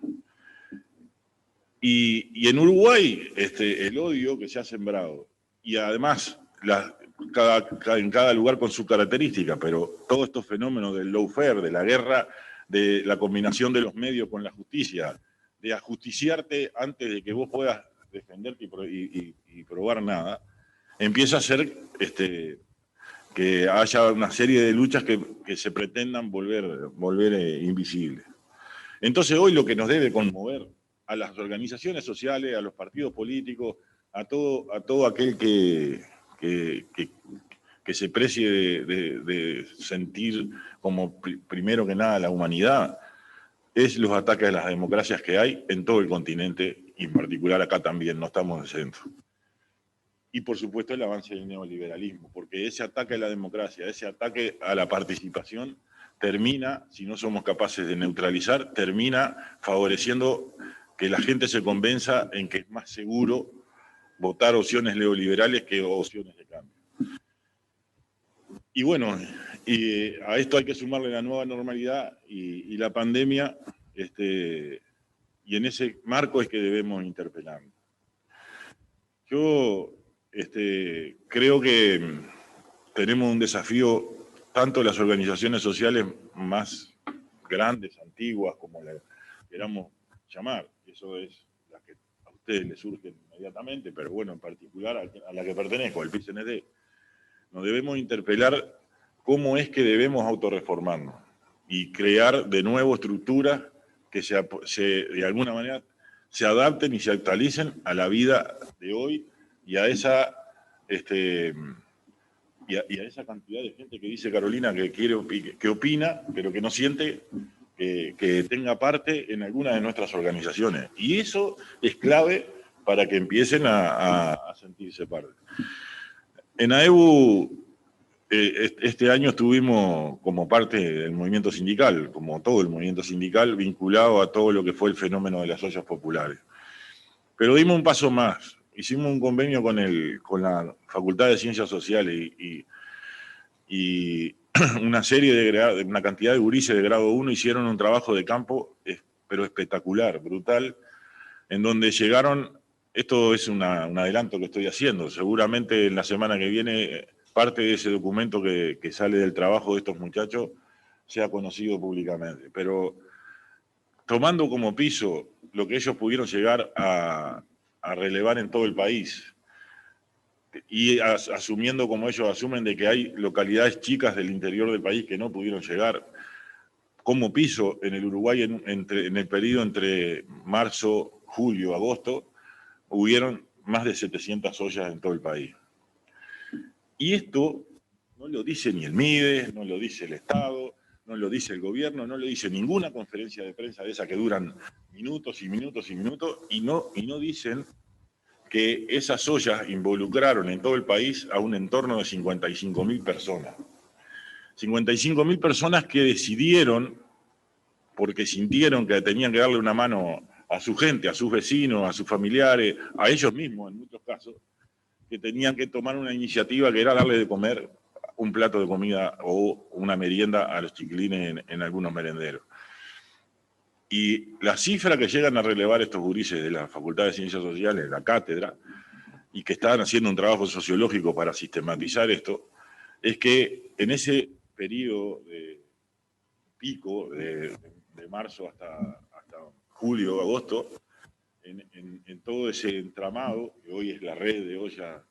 C: Y en Uruguay, el odio que se ha sembrado, y además en cada lugar con su característica, pero todos estos fenómenos del lawfare, de la guerra, de la combinación de los medios con la justicia, de ajusticiarte antes de que vos puedas defenderte y probar nada, empieza a ser que haya una serie de luchas que se pretendan volver invisibles. Entonces hoy lo que nos debe conmover a las organizaciones sociales, a los partidos políticos, a todo aquel que se precie de sentir como primero que nada la humanidad, es los ataques a las democracias que hay en todo el continente, y en particular acá también, no estamos en el centro. Y por supuesto el avance del neoliberalismo, porque ese ataque a la democracia, ese ataque a la participación, termina, si no somos capaces de neutralizar, termina favoreciendo que la gente se convenza en que es más seguro votar opciones neoliberales que opciones de cambio. Y bueno, a esto hay que sumarle la nueva normalidad y la pandemia, y en ese marco es que debemos interpelar. Yo creo que tenemos un desafío, tanto las organizaciones sociales más grandes, antiguas, como las queramos llamar, eso es la que a ustedes les surgen inmediatamente, pero bueno, en particular a la que pertenezco, al PCND, nos debemos interpelar cómo es que debemos autorreformarnos y crear de nuevo estructuras que de alguna manera se adapten y se actualicen a la vida de hoy y a esa cantidad de gente que dice Carolina que opina, pero que no siente que tenga parte en alguna de nuestras organizaciones. Y eso es clave para que empiecen a sentirse parte. En AEBU, este año estuvimos como parte del movimiento sindical, como todo el movimiento sindical, vinculado a todo lo que fue el fenómeno de las ollas populares. Pero dimos un paso más. Hicimos un convenio con la Facultad de Ciencias Sociales y una cantidad de gurises de grado 1 hicieron un trabajo de campo, pero espectacular, brutal, en donde llegaron, esto es un adelanto que estoy haciendo, seguramente en la semana que viene parte de ese documento que sale del trabajo de estos muchachos sea conocido públicamente, pero tomando como piso lo que ellos pudieron llegar a relevar en todo el país, y asumiendo como ellos asumen de que hay localidades chicas del interior del país que no pudieron llegar, como piso en el Uruguay en el periodo entre marzo, julio, agosto, hubieron más de 700 ollas en todo el país. Y esto no lo dice ni el MIDE, no lo dice el Estado, no lo dice el gobierno, no lo dice ninguna conferencia de prensa de esa que duran minutos y minutos y minutos, y no dicen que esas ollas involucraron en todo el país a un entorno de 55.000 personas. 55.000 personas que decidieron, porque sintieron que tenían que darle una mano a su gente, a sus vecinos, a sus familiares, a ellos mismos en muchos casos, que tenían que tomar una iniciativa que era darle de comer un plato de comida o una merienda a los chiquilines en algunos merenderos. Y la cifra que llegan a relevar estos gurises de la Facultad de Ciencias Sociales, la cátedra, y que estaban haciendo un trabajo sociológico para sistematizar esto, es que en ese periodo de pico, de marzo hasta julio, agosto, en todo ese entramado, que hoy es la red de ollas,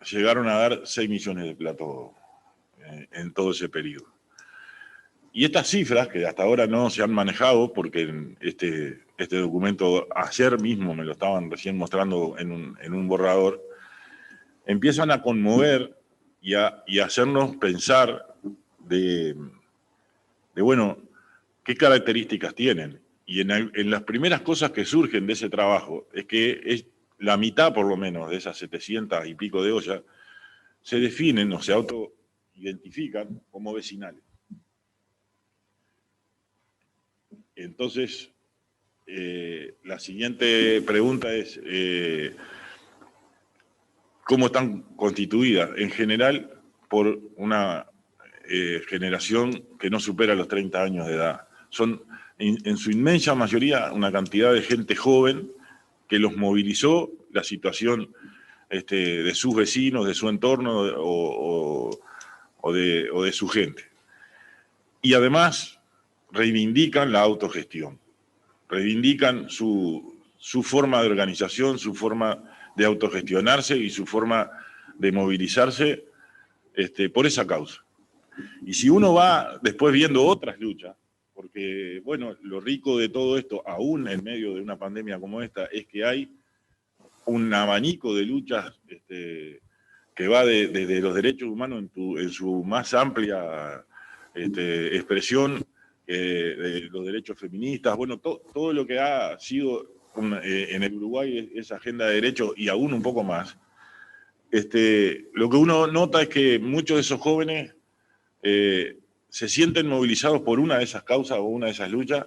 C: llegaron a dar 6 millones de platos en todo ese periodo. Y estas cifras, que hasta ahora no se han manejado, porque este documento ayer mismo me lo estaban recién mostrando en un borrador, empiezan a conmover y a hacernos pensar bueno, qué características tienen. Y en las primeras cosas que surgen de ese trabajo es que es la mitad, por lo menos, de esas 700 y pico de ollas se definen o se autoidentifican como vecinales. Entonces, la siguiente pregunta es, ¿cómo están constituidas? En general, por una generación que no supera los 30 años de edad. Son en su inmensa mayoría, una cantidad de gente joven que los movilizó la situación de sus vecinos, de su entorno o de su gente. Y además reivindican la autogestión, reivindican su forma de organización, su forma de autogestionarse y su forma de movilizarse por esa causa. Y si uno va después viendo otras luchas, porque, bueno, lo rico de todo esto, aún en medio de una pandemia como esta, es que hay un abanico de luchas que va desde los derechos humanos en su más amplia expresión, de los derechos feministas, bueno, todo lo que ha sido en el Uruguay esa agenda de derechos y aún un poco más. Lo que uno nota es que muchos de esos jóvenes se sienten movilizados por una de esas causas o una de esas luchas,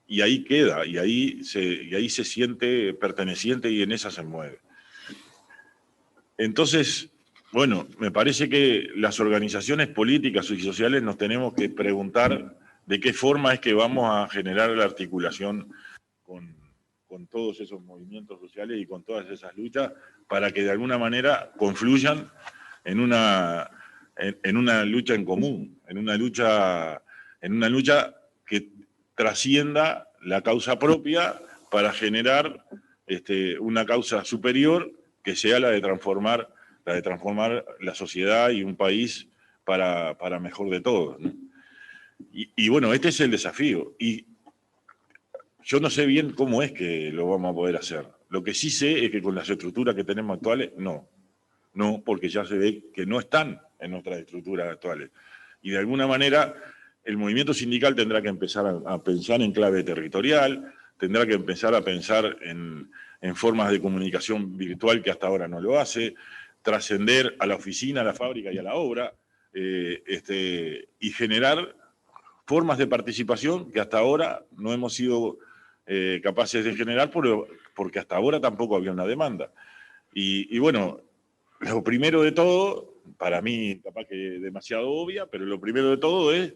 C: y ahí queda, y ahí se siente perteneciente y en esa se mueve. Entonces, bueno, me parece que las organizaciones políticas y sociales nos tenemos que preguntar de qué forma es que vamos a generar la articulación con todos esos movimientos sociales y con todas esas luchas para que de alguna manera confluyan en una lucha en común, en una lucha que trascienda la causa propia para generar una causa superior que sea la de transformar la sociedad y un país para mejor de todos, ¿no? Y bueno, este es el desafío. Y yo no sé bien cómo es que lo vamos a poder hacer. Lo que sí sé es que con las estructuras que tenemos actuales, no, porque ya se ve que no están en nuestras estructuras actuales. Y de alguna manera el movimiento sindical tendrá que empezar a pensar en clave territorial, tendrá que empezar a pensar en formas de comunicación virtual que hasta ahora no lo hace, trascender a la oficina, a la fábrica y a la obra, y generar formas de participación que hasta ahora no hemos sido capaces de generar porque hasta ahora tampoco había una demanda. Y bueno, lo primero de todo, para mí capaz que demasiado obvia, pero lo primero de todo es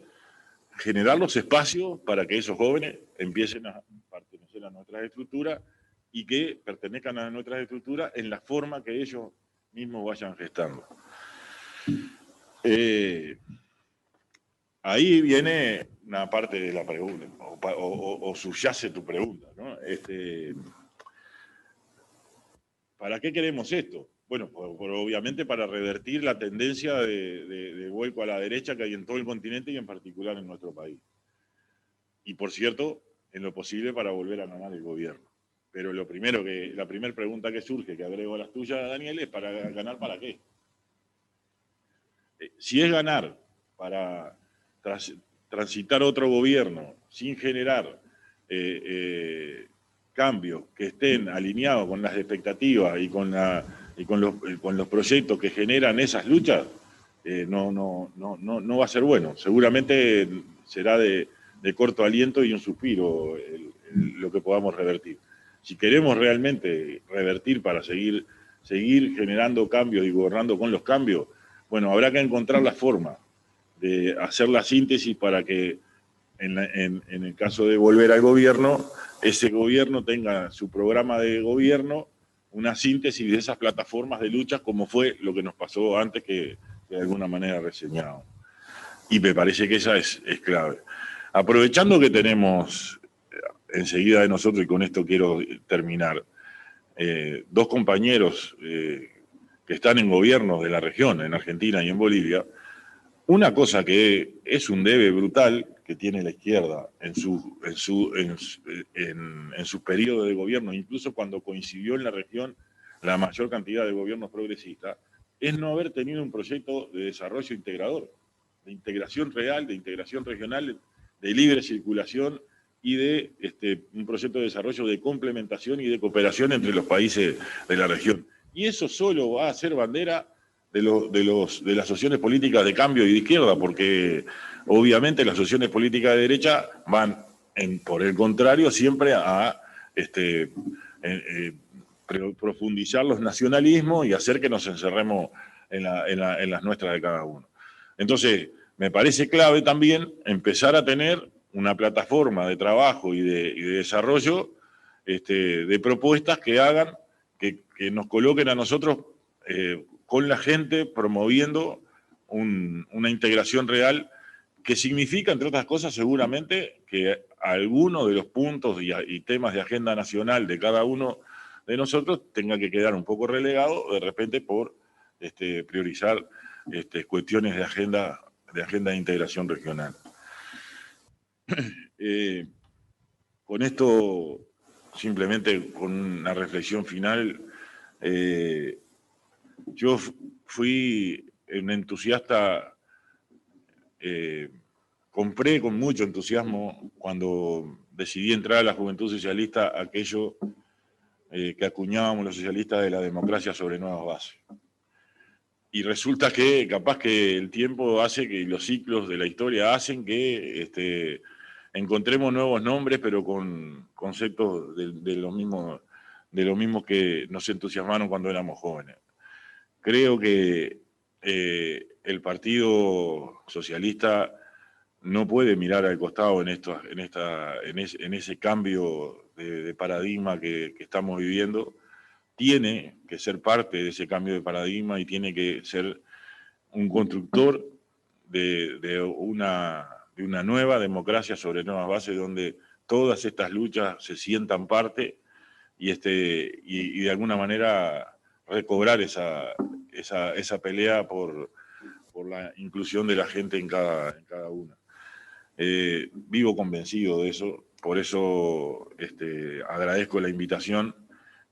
C: generar los espacios para que esos jóvenes empiecen a pertenecer a nuestras estructuras y que pertenezcan a nuestras estructuras en la forma que ellos mismos vayan gestando. Ahí viene una parte de la pregunta, o subyace tu pregunta, ¿no? ¿Para qué queremos esto? Bueno, obviamente para revertir la tendencia de vuelco a la derecha que hay en todo el continente y en particular en nuestro país. Y por cierto, en lo posible para volver a ganar el gobierno. Pero la primera pregunta que surge, que agrego a las tuyas, Daniel, es ¿para ganar para qué? Si es ganar para transitar otro gobierno sin generar cambios que estén alineados con las expectativas y con los proyectos que generan esas luchas, no va a ser bueno. Seguramente será de corto aliento y un suspiro lo que podamos revertir. Si queremos realmente revertir para seguir generando cambios y gobernando con los cambios, bueno, habrá que encontrar la forma de hacer la síntesis para que en el caso de volver al gobierno, ese gobierno tenga su programa de gobierno, una síntesis de esas plataformas de lucha como fue lo que nos pasó antes que de alguna manera reseñado. Y me parece que esa es clave. Aprovechando que tenemos enseguida de nosotros, y con esto quiero terminar, dos compañeros que están en gobiernos de la región, en Argentina y en Bolivia, una cosa que es un debe brutal que tiene la izquierda en su periodo de gobierno, incluso cuando coincidió en la región la mayor cantidad de gobiernos progresistas, es no haber tenido un proyecto de desarrollo integrador, de integración real, de integración regional, de libre circulación y de un proyecto de desarrollo de complementación y de cooperación entre los países de la región. Y eso solo va a ser bandera de las asociaciones políticas de cambio y de izquierda, porque obviamente las asociaciones políticas de derecha van, por el contrario, siempre a profundizar los nacionalismos y hacer que nos encerremos en las nuestras de cada uno. Entonces, me parece clave también empezar a tener una plataforma de trabajo y de desarrollo de propuestas que hagan, que nos coloquen a nosotros con la gente promoviendo una integración real que significa, entre otras cosas, seguramente que alguno de los puntos y temas de agenda nacional de cada uno de nosotros tenga que quedar un poco relegado de repente por priorizar cuestiones de agenda de integración regional. Con esto, simplemente con una reflexión final, yo fui un entusiasta, compré con mucho entusiasmo cuando decidí entrar a la Juventud Socialista aquello que acuñábamos los socialistas de la democracia sobre nuevas bases. Y resulta que capaz que el tiempo hace que los ciclos de la historia hacen que encontremos nuevos nombres, pero con conceptos de lo mismo que nos entusiasmaron cuando éramos jóvenes. Creo que el Partido Socialista no puede mirar al costado en ese cambio de paradigma que estamos viviendo. Tiene que ser parte de ese cambio de paradigma y tiene que ser un constructor de una nueva democracia sobre nuevas bases, donde todas estas luchas se sientan parte y de alguna manera recobrar esa pelea por la inclusión de la gente en cada una. Vivo convencido de eso, por eso agradezco la invitación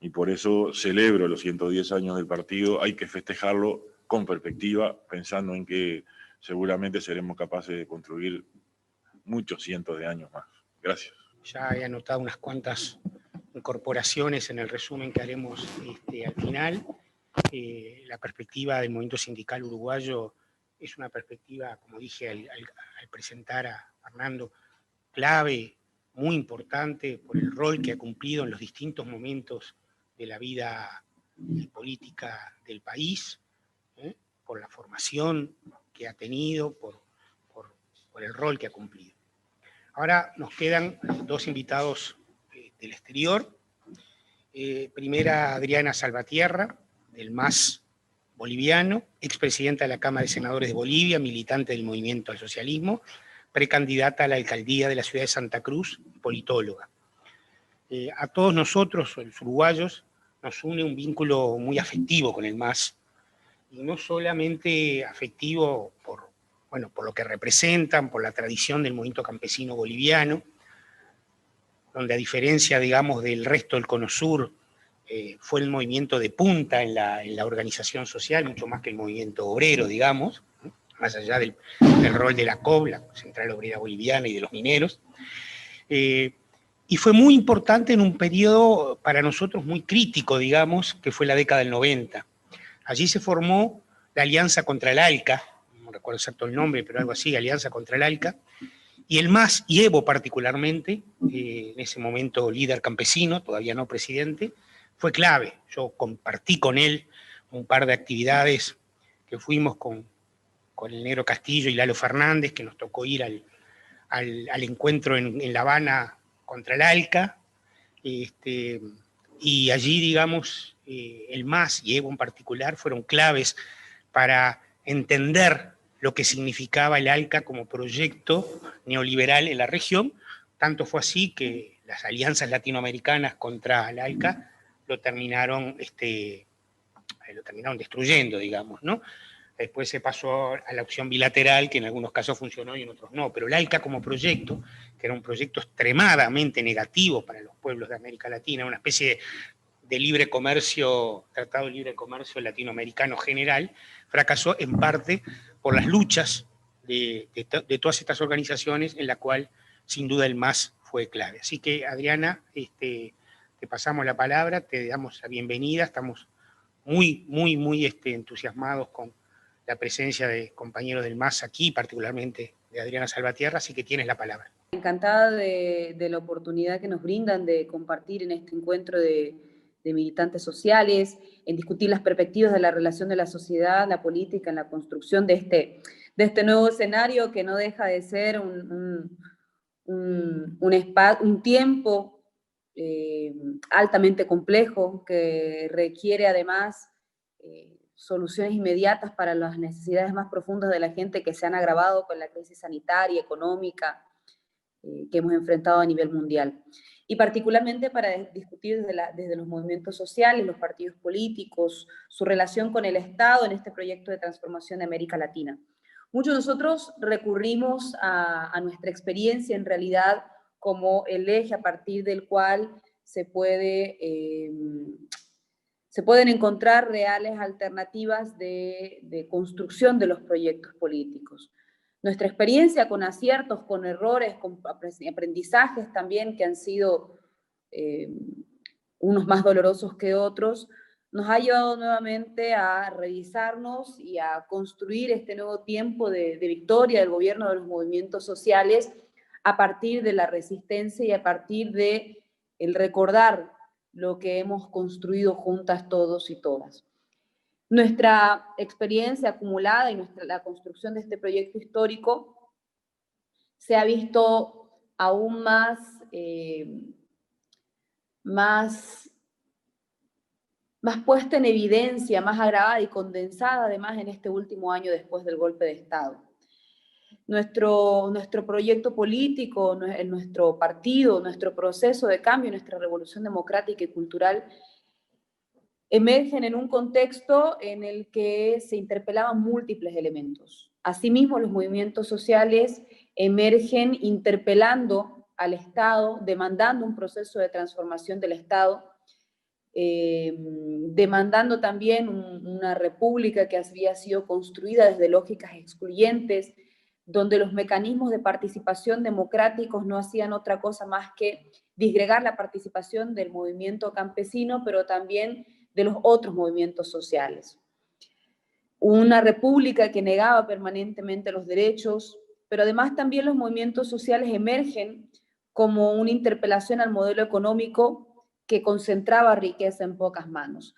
C: y por eso celebro los 110 años del partido. Hay que festejarlo con perspectiva, pensando en que seguramente seremos capaces de construir muchos cientos de años más. Gracias.
A: Ya he anotado unas cuantas incorporaciones en el resumen que haremos al final. La perspectiva del movimiento sindical uruguayo es una perspectiva, como dije al presentar a Fernando, clave, muy importante por el rol que ha cumplido en los distintos momentos de la vida política del país, por la formación que ha tenido, por el rol que ha cumplido. Ahora nos quedan dos invitados del exterior. Primera, Adriana Salvatierra, del MAS boliviano, expresidenta de la Cámara de Senadores de Bolivia, militante del movimiento al socialismo, precandidata a la alcaldía de la ciudad de Santa Cruz, politóloga. A todos nosotros, los uruguayos, nos une un vínculo muy afectivo con el MAS, y no solamente afectivo por lo que representan, por la tradición del movimiento campesino boliviano, donde a diferencia, digamos, del resto del Cono Sur, fue el movimiento de punta en la organización social, mucho más que el movimiento obrero, digamos, más allá del rol de la COB, la Central Obrera Boliviana, y de los mineros. Y fue muy importante en un periodo para nosotros muy crítico, digamos, que fue la década del 90. Allí se formó la Alianza contra el ALCA, no recuerdo exacto el nombre, pero algo así, Alianza contra el ALCA, y el MAS, y Evo particularmente, en ese momento líder campesino, todavía no presidente, fue clave. Yo compartí con él un par de actividades que fuimos con el Negro Castillo y Lalo Fernández, que nos tocó ir al encuentro en La Habana contra el ALCA, y allí, digamos, el MAS y Evo en particular fueron claves para entender lo que significaba el ALCA como proyecto neoliberal en la región. Tanto fue así que las alianzas latinoamericanas contra el ALCA lo terminaron destruyendo, digamos, ¿no? Después se pasó a la opción bilateral, que en algunos casos funcionó y en otros no, pero el ALCA como proyecto, que era un proyecto extremadamente negativo para los pueblos de América Latina, una especie de libre comercio, tratado de libre comercio latinoamericano general, fracasó en parte por las luchas de todas estas organizaciones, en la cual sin duda el MAS fue clave. Así que, Adriana, te pasamos la palabra, te damos la bienvenida, estamos muy entusiasmados con la presencia de compañeros del MAS aquí, particularmente de Adriana Salvatierra, así que tienes la palabra.
D: Encantada de la oportunidad que nos brindan de compartir en este encuentro de militantes sociales, en discutir las perspectivas de la relación de la sociedad, la política, en la construcción de este nuevo escenario que no deja de ser un tiempo altamente complejo que requiere además soluciones inmediatas para las necesidades más profundas de la gente que se han agravado con la crisis sanitaria, económica que hemos enfrentado a nivel mundial. Y particularmente para discutir desde los movimientos sociales, los partidos políticos, su relación con el Estado en este proyecto de transformación de América Latina. Muchos de nosotros recurrimos a nuestra experiencia en realidad como el eje a partir del cual se pueden encontrar reales alternativas de construcción de los proyectos políticos. Nuestra experiencia con aciertos, con errores, con aprendizajes también que han sido unos más dolorosos que otros, nos ha llevado nuevamente a revisarnos y a construir este nuevo tiempo de victoria del gobierno de los movimientos sociales a partir de la resistencia y a partir de el recordar lo que hemos construido juntas todos y todas. Nuestra experiencia acumulada y la construcción de este proyecto histórico se ha visto aún más puesta en evidencia, más agravada y condensada además en este último año después del golpe de Estado. Nuestro proyecto político, nuestro partido, nuestro proceso de cambio, nuestra revolución democrática y cultural emergen en un contexto en el que se interpelaban múltiples elementos. Asimismo, los movimientos sociales emergen interpelando al Estado, demandando un proceso de transformación del Estado, demandando también una república que había sido construida desde lógicas excluyentes, donde los mecanismos de participación democráticos no hacían otra cosa más que disgregar la participación del movimiento campesino, pero también de los otros movimientos sociales. Una república que negaba permanentemente los derechos, pero además también los movimientos sociales emergen como una interpelación al modelo económico que concentraba riqueza en pocas manos.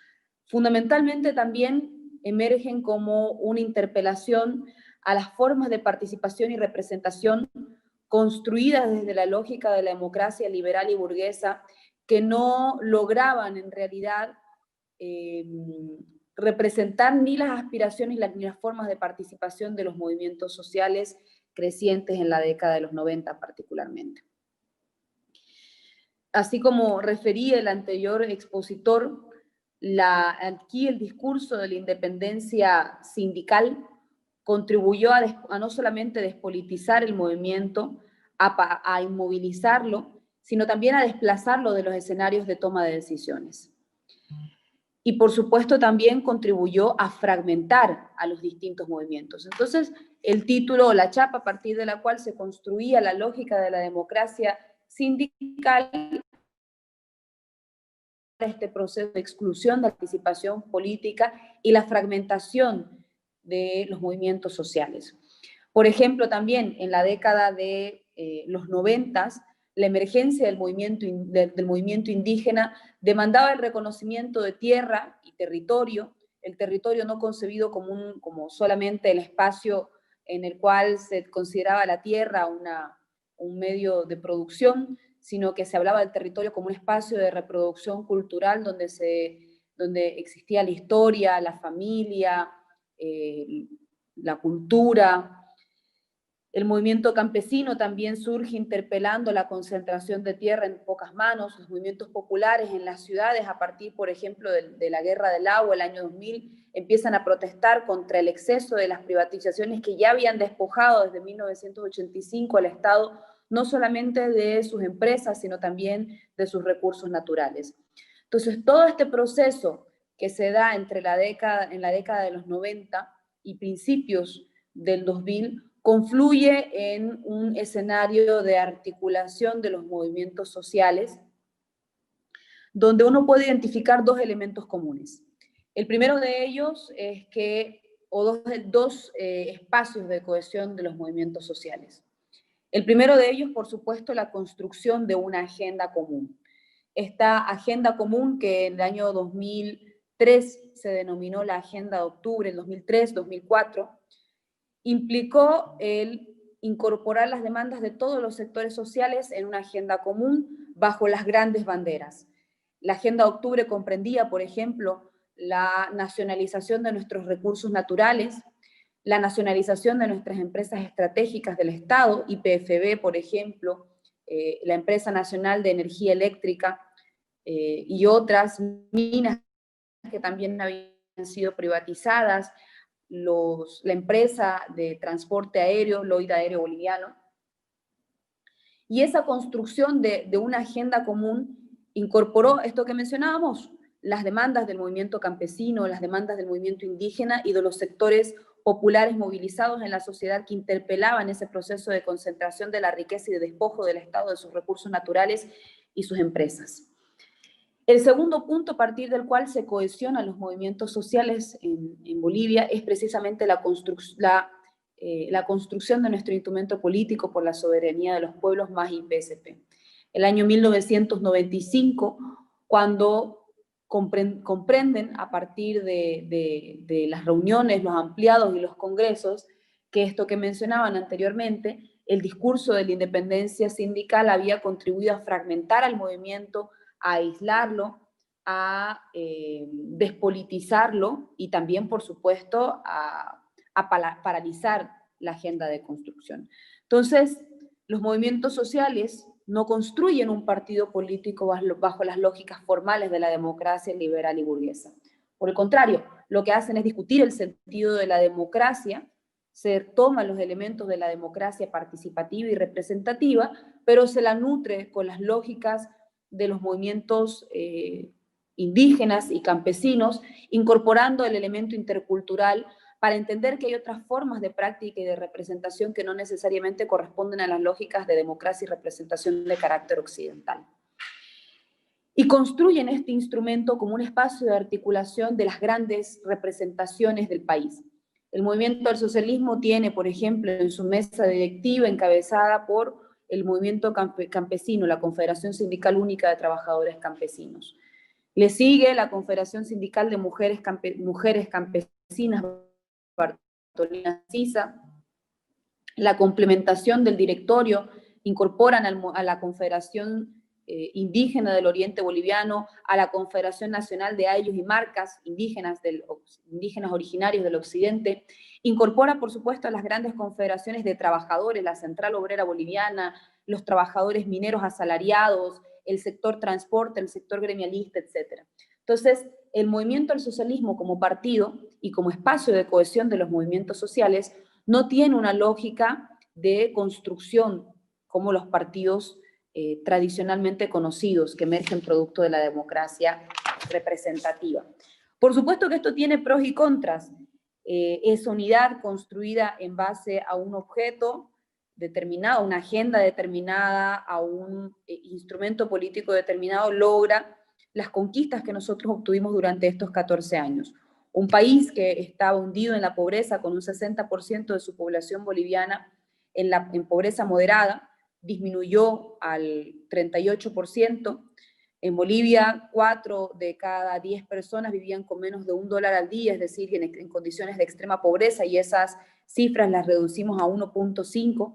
D: Fundamentalmente también emergen como una interpelación a las formas de participación y representación construidas desde la lógica de la democracia liberal y burguesa, que no lograban en realidad representar ni las aspiraciones ni las formas de participación de los movimientos sociales crecientes en la década de los 90 particularmente. Así como refería el anterior expositor, aquí el discurso de la independencia sindical contribuyó a no solamente despolitizar el movimiento, a inmovilizarlo, sino también a desplazarlo de los escenarios de toma de decisiones. Y por supuesto también contribuyó a fragmentar a los distintos movimientos. Entonces, el título o la chapa a partir de la cual se construía la lógica de la democracia sindical, este proceso de exclusión de la participación política y la fragmentación de los movimientos sociales. Por ejemplo, también en la década de los 90, la emergencia del movimiento indígena demandaba el reconocimiento de tierra y territorio, el territorio no concebido como solamente el espacio en el cual se consideraba la tierra un medio de producción, sino que se hablaba del territorio como un espacio de reproducción cultural donde existía la historia, la familia, la cultura. El movimiento campesino también surge interpelando la concentración de tierra en pocas manos, los movimientos populares en las ciudades a partir, por ejemplo, de la Guerra del Agua, el año 2000, empiezan a protestar contra el exceso de las privatizaciones que ya habían despojado desde 1985 al Estado, no solamente de sus empresas, sino también de sus recursos naturales. Entonces, todo este proceso que se da en la década de los 90 y principios del 2000, confluye en un escenario de articulación de los movimientos sociales, donde uno puede identificar dos elementos comunes. El primero de ellos es dos espacios de cohesión de los movimientos sociales. El primero de ellos, por supuesto, la construcción de una agenda común. Esta agenda común que en el año 2003 se denominó la Agenda de Octubre, en 2003-2004, implicó el incorporar las demandas de todos los sectores sociales en una agenda común bajo las grandes banderas. La Agenda de Octubre comprendía, por ejemplo, la nacionalización de nuestros recursos naturales, la nacionalización de nuestras empresas estratégicas del Estado, YPFB, por ejemplo, la Empresa Nacional de Energía Eléctrica y otras minas que también habían sido privatizadas, la empresa de transporte aéreo, Lloyd Aéreo Boliviano. Y esa construcción de una agenda común incorporó esto que mencionábamos, las demandas del movimiento campesino, las demandas del movimiento indígena y de los sectores populares movilizados en la sociedad que interpelaban ese proceso de concentración de la riqueza y de despojo del Estado de sus recursos naturales y sus empresas. El segundo punto a partir del cual se cohesionan los movimientos sociales en Bolivia es precisamente la construcción de nuestro instrumento político por la soberanía de los pueblos más YPSP. El año 1995, cuando comprenden a partir de las reuniones, los ampliados y los congresos, que esto que mencionaban anteriormente, el discurso de la independencia sindical había contribuido a fragmentar al movimiento, a aislarlo, a despolitizarlo y también, por supuesto, a paralizar la agenda de construcción. Entonces, los movimientos sociales no construyen un partido político bajo las lógicas formales de la democracia liberal y burguesa. Por el contrario, lo que hacen es discutir el sentido de la democracia, se toman los elementos de la democracia participativa y representativa, pero se la nutre con las lógicas de los movimientos indígenas y campesinos, incorporando el elemento intercultural para entender que hay otras formas de práctica y de representación que no necesariamente corresponden a las lógicas de democracia y representación de carácter occidental. Y construyen este instrumento como un espacio de articulación de las grandes representaciones del país. El movimiento del socialismo tiene, por ejemplo, en su mesa directiva encabezada por el movimiento campesino, la Confederación Sindical Única de Trabajadores Campesinos. Le sigue la Confederación Sindical de Mujeres Campesinas, Bartolina Sisa. La complementación del directorio incorporan a la Confederación Indígena del Oriente Boliviano, a la Confederación Nacional de Ayllus y Marcas, indígenas originarios del Occidente. Incorpora, por supuesto, a las grandes confederaciones de trabajadores, la Central Obrera Boliviana, los trabajadores mineros asalariados, el sector transporte, el sector gremialista, etc. Entonces, el movimiento al socialismo como partido y como espacio de cohesión de los movimientos sociales no tiene una lógica de construcción como los partidos tradicionalmente conocidos que emergen producto de la democracia representativa. Por supuesto que esto tiene pros y contras. Esa unidad construida en base a un objeto determinado, una agenda determinada, a un instrumento político determinado, logra las conquistas que nosotros obtuvimos durante estos 14 años. Un país que estaba hundido en la pobreza, con un 60% de su población boliviana en pobreza moderada, disminuyó al 38%. En Bolivia, 4 de cada 10 personas vivían con menos de $1 al día, es decir, en condiciones de extrema pobreza, y esas cifras las reducimos a 1.5.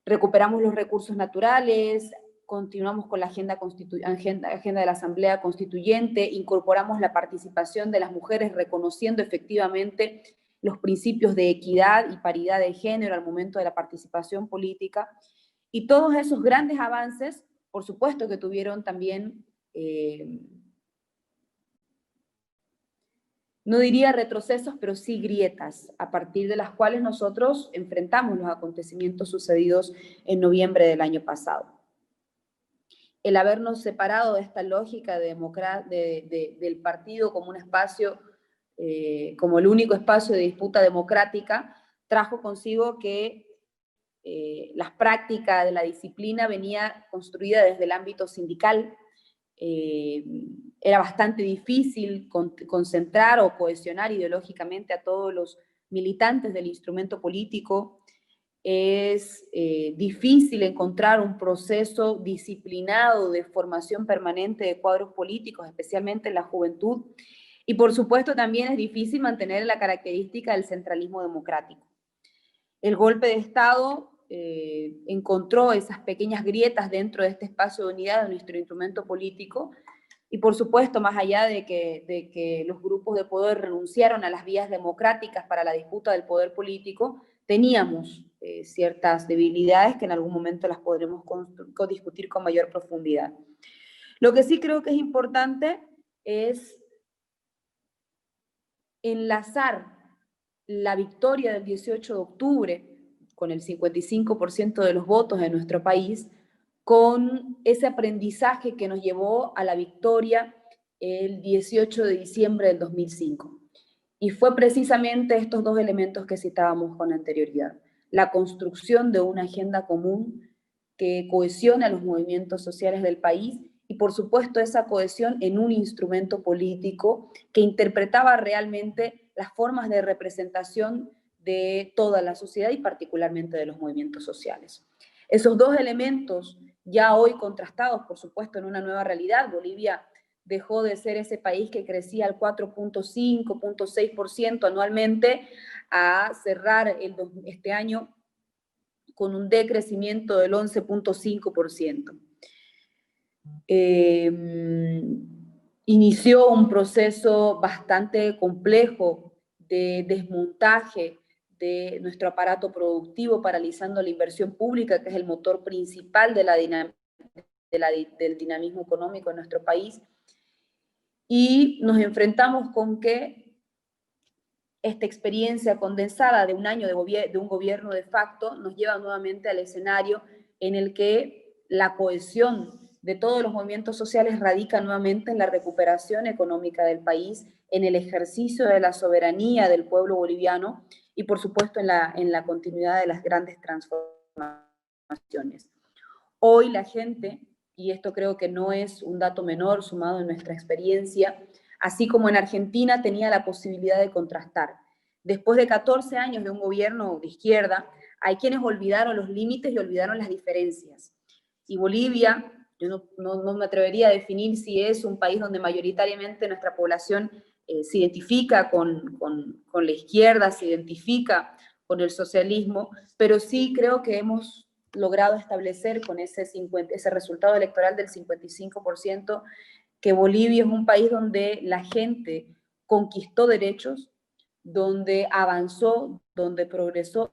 D: Recuperamos los recursos naturales, continuamos con la agenda de la Asamblea Constituyente, incorporamos la participación de las mujeres, reconociendo efectivamente los principios de equidad y paridad de género al momento de la participación política. Y todos esos grandes avances, por supuesto que tuvieron también, no diría retrocesos, pero sí grietas, a partir de las cuales nosotros enfrentamos los acontecimientos sucedidos en noviembre del año pasado. El habernos separado de esta lógica del partido como un espacio, como el único espacio de disputa democrática, trajo consigo que las prácticas de la disciplina venía construida desde el ámbito sindical. Era bastante difícil concentrar o cohesionar ideológicamente a todos los militantes del instrumento político. Es difícil encontrar un proceso disciplinado de formación permanente de cuadros políticos, especialmente en la juventud. Y por supuesto también es difícil mantener la característica del centralismo democrático. El golpe de Estado encontró esas pequeñas grietas dentro de este espacio de unidad de nuestro instrumento político, y por supuesto, más allá de que los grupos de poder renunciaron a las vías democráticas para la disputa del poder político, teníamos ciertas debilidades que en algún momento las podremos discutir con mayor profundidad. Lo que sí creo que es importante es enlazar la victoria del 18 de octubre, con el 55% de los votos en nuestro país, con ese aprendizaje que nos llevó a la victoria el 18 de diciembre del 2005. Y fue precisamente estos dos elementos que citábamos con anterioridad. La construcción de una agenda común que cohesiona los movimientos sociales del país, y por supuesto esa cohesión en un instrumento político que interpretaba realmente las formas de representación de toda la sociedad y particularmente de los movimientos sociales. Esos dos elementos, ya hoy contrastados, por supuesto, en una nueva realidad. Bolivia dejó de ser ese país que crecía al 4.5, 0.6% anualmente, a cerrar este año con un decrecimiento del 11.5%. Inició un proceso bastante complejo de desmontaje de nuestro aparato productivo, paralizando la inversión pública, que es el motor principal de del dinamismo económico en nuestro país. Y nos enfrentamos con que esta experiencia condensada de un año de un gobierno de facto nos lleva nuevamente al escenario en el que la cohesión de todos los movimientos sociales radica nuevamente en la recuperación económica del país, en el ejercicio de la soberanía del pueblo boliviano y, por supuesto, en la continuidad de las grandes transformaciones. Hoy la gente, y esto creo que no es un dato menor sumado en nuestra experiencia, así como en Argentina tenía la posibilidad de contrastar. Después de 14 años de un gobierno de izquierda, hay quienes olvidaron los límites y olvidaron las diferencias. Y Bolivia, yo no me atrevería a definir si es un país donde mayoritariamente nuestra población se identifica con la izquierda, se identifica con el socialismo, pero sí creo que hemos logrado establecer con ese resultado electoral del 55%, que Bolivia es un país donde la gente conquistó derechos, donde avanzó, donde progresó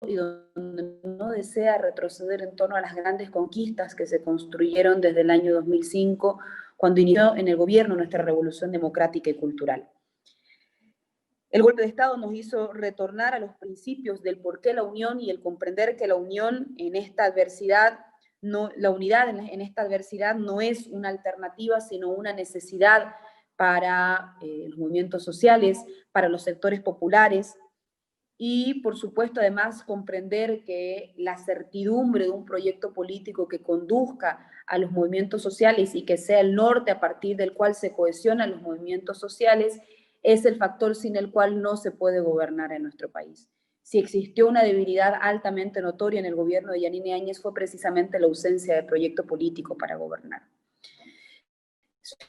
D: y donde no desea retroceder en torno a las grandes conquistas que se construyeron desde el año 2005, cuando inició en el gobierno nuestra revolución democrática y cultural. El golpe de Estado nos hizo retornar a los principios del por qué la unión y el comprender que la unión en esta adversidad, la unidad en esta adversidad no es una alternativa, sino una necesidad para los movimientos sociales, para los sectores populares, y por supuesto además comprender que la certidumbre de un proyecto político que conduzca a los movimientos sociales y que sea el norte a partir del cual se cohesionan los movimientos sociales es el factor sin el cual no se puede gobernar en nuestro país. Si existió una debilidad altamente notoria en el gobierno de Yanine Áñez fue precisamente la ausencia de proyecto político para gobernar.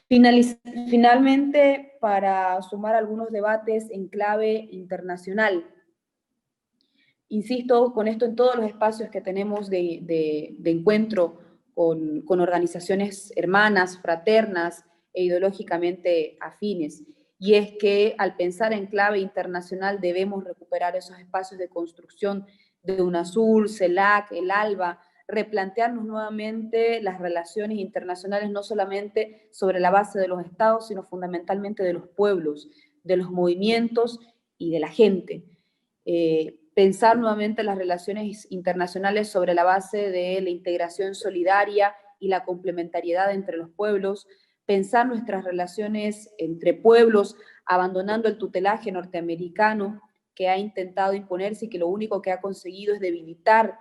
D: Finalmente, para sumar algunos debates en clave internacional, insisto con esto en todos los espacios que tenemos de encuentro con organizaciones hermanas, fraternas e ideológicamente afines, y es que al pensar en clave internacional debemos recuperar esos espacios de construcción de UNASUR, CELAC, el ALBA, replantearnos nuevamente las relaciones internacionales no solamente sobre la base de los estados, sino fundamentalmente de los pueblos, de los movimientos y de la gente. Pensar nuevamente las relaciones internacionales sobre la base de la integración solidaria y la complementariedad entre los pueblos, pensar nuestras relaciones entre pueblos, abandonando el tutelaje norteamericano que ha intentado imponerse y que lo único que ha conseguido es debilitar,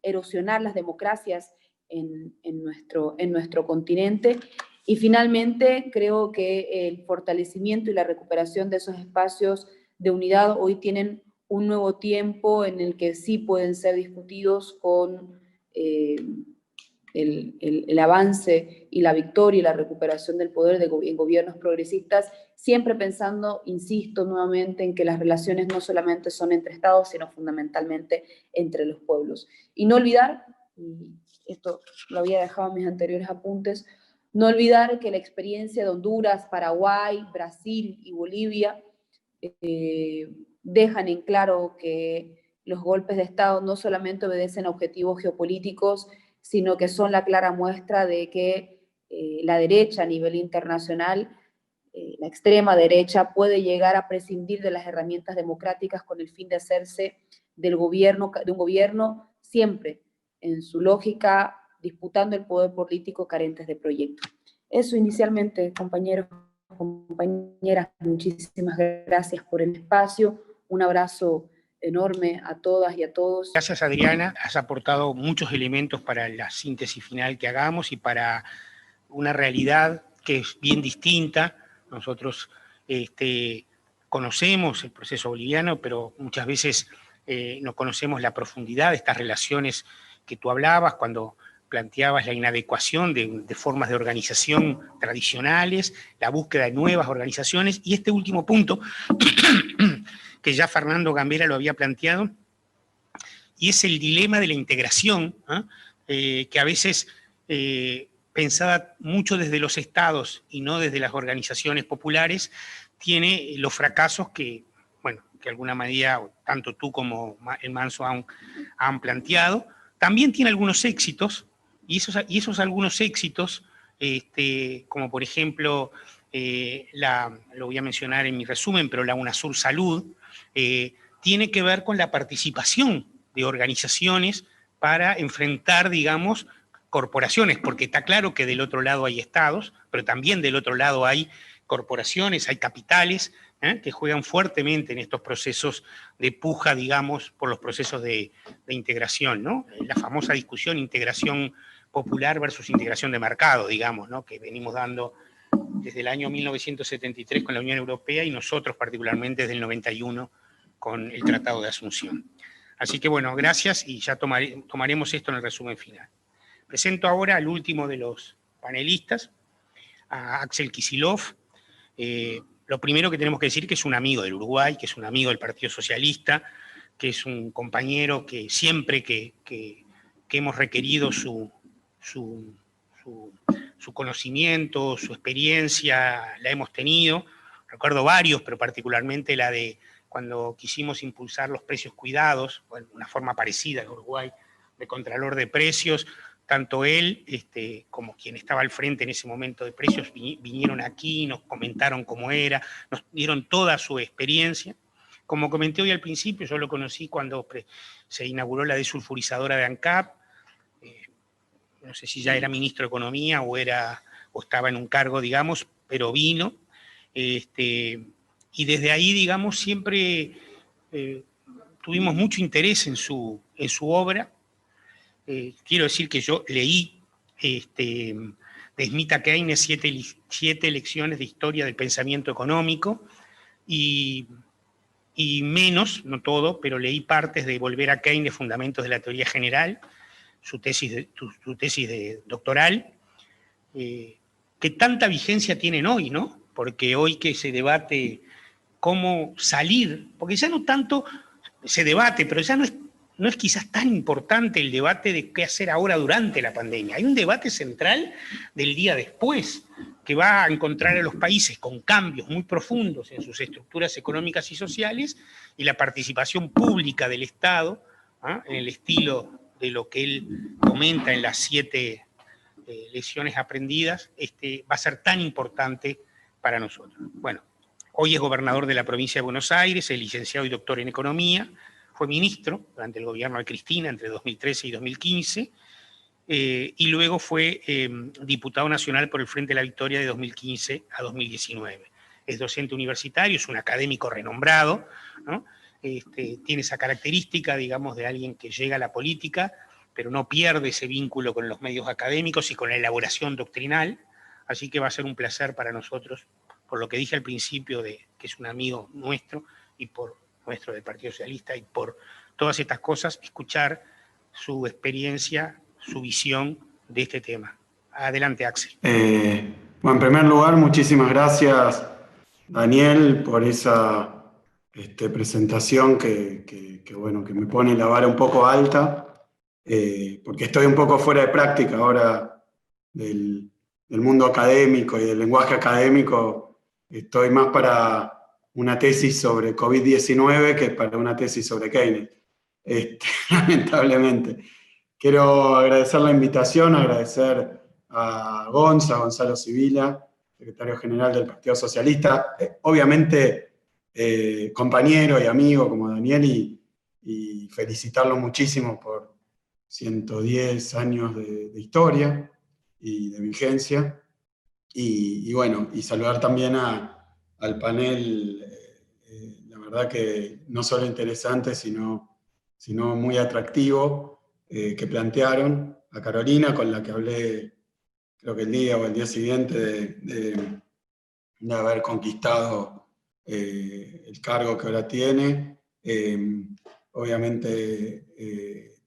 D: erosionar las democracias en nuestro continente. Y finalmente, creo que el fortalecimiento y la recuperación de esos espacios de unidad hoy tienen un nuevo tiempo en el que sí pueden ser discutidos con el avance y la victoria y la recuperación del poder en gobiernos progresistas, siempre pensando, insisto nuevamente, en que las relaciones no solamente son entre estados, sino fundamentalmente entre los pueblos. Y no olvidar, y esto lo había dejado en mis anteriores apuntes, no olvidar que la experiencia de Honduras, Paraguay, Brasil y Bolivia dejan en claro que los golpes de Estado no solamente obedecen a objetivos geopolíticos, sino que son la clara muestra de que la derecha a nivel internacional, la extrema derecha, puede llegar a prescindir de las herramientas democráticas con el fin de hacerse de un gobierno siempre en su lógica, disputando el poder político, carentes de proyecto. Eso inicialmente, compañeros, compañeras, muchísimas gracias por el espacio. Un abrazo enorme a todas y a todos.
A: Gracias, Adriana. Has aportado muchos elementos para la síntesis final que hagamos y para una realidad que es bien distinta. Nosotros conocemos el proceso boliviano, pero muchas veces no conocemos la profundidad de estas relaciones que tú hablabas cuando planteabas la inadecuación de formas de organización tradicionales, la búsqueda de nuevas organizaciones, y este último punto, que ya Fernando Gambera lo había planteado, y es el dilema de la integración, que a veces, pensada mucho desde los estados y no desde las organizaciones populares, tiene los fracasos que, bueno, que de alguna manera tanto tú como el Manso han planteado. También tiene algunos éxitos, y esos algunos éxitos, como por ejemplo, lo voy a mencionar en mi resumen, pero la UNASUR Salud, tiene que ver con la participación de organizaciones para enfrentar, digamos, corporaciones, porque está claro que del otro lado hay estados, pero también del otro lado hay corporaciones, hay capitales, que juegan fuertemente en estos procesos de puja, digamos, por los procesos de integración, ¿no? La famosa discusión integración popular versus integración de mercado, digamos, ¿no? Que venimos dando desde el año 1973 con la Unión Europea y nosotros particularmente desde el 91 con el Tratado de Asunción. Así que bueno, gracias y ya tomaremos esto en el resumen final. Presento ahora al último de los panelistas, a Axel Kicillof. Lo primero que tenemos que decir que es un amigo del Uruguay, que es un amigo del Partido Socialista, que es un compañero que siempre que hemos requerido su conocimiento, su experiencia, la hemos tenido. Recuerdo varios, pero particularmente la de cuando quisimos impulsar los precios cuidados, bueno, una forma parecida en Uruguay, de contralor de precios. Tanto él como quien estaba al frente en ese momento de precios vinieron aquí, nos comentaron cómo era, nos dieron toda su experiencia. Como comenté hoy al principio, yo lo conocí cuando se inauguró la desulfurizadora de ANCAP. No sé si ya era ministro de Economía o estaba en un cargo, digamos, pero vino. Y desde ahí, digamos, siempre tuvimos mucho interés en su obra. Quiero decir que yo leí de Smith a Keynes 7 lecciones de historia del pensamiento económico y menos, no todo, pero leí partes de Volver a Keynes, Fundamentos de la Teoría General, su tesis doctoral, que tanta vigencia tienen hoy, ¿no? Porque hoy que se debate cómo salir, porque ya no tanto se debate, pero ya no es quizás tan importante el debate de qué hacer ahora durante la pandemia. Hay un debate central del día después, que va a encontrar a los países con cambios muy profundos en sus estructuras económicas y sociales, y la participación pública del Estado, en el estilo de lo que él comenta en las 7 lecciones aprendidas, va a ser tan importante para nosotros. Bueno, hoy es gobernador de la provincia de Buenos Aires, es licenciado y doctor en Economía, fue ministro durante el gobierno de Cristina entre 2013 y 2015, y luego fue diputado nacional por el Frente de la Victoria de 2015 a 2019. Es docente universitario, es un académico renombrado, ¿no? Tiene esa característica, digamos, de alguien que llega a la política, pero no pierde ese vínculo con los medios académicos y con la elaboración doctrinal, así que va a ser un placer para nosotros, por lo que dije al principio, de que es un amigo nuestro y por nuestro del Partido Socialista, y por todas estas cosas, escuchar su experiencia, su visión de este tema. Adelante, Axel.
E: Bueno, en primer lugar, muchísimas gracias, Daniel, por esa presentación que me pone la vara un poco alta, porque estoy un poco fuera de práctica ahora del mundo académico y del lenguaje académico. Estoy más para una tesis sobre COVID-19 que para una tesis sobre Keynes, lamentablemente. Quiero agradecer la invitación, agradecer a Gonzalo Sibila, secretario general del Partido Socialista, obviamente compañero y amigo como Daniel, y felicitarlo muchísimo por 110 años de historia y de vigencia, y saludar también al panel, la verdad que no solo interesante, sino muy atractivo, que plantearon, a Carolina, con la que hablé creo que el día o el día siguiente de haber conquistado el cargo que ahora tiene. Obviamente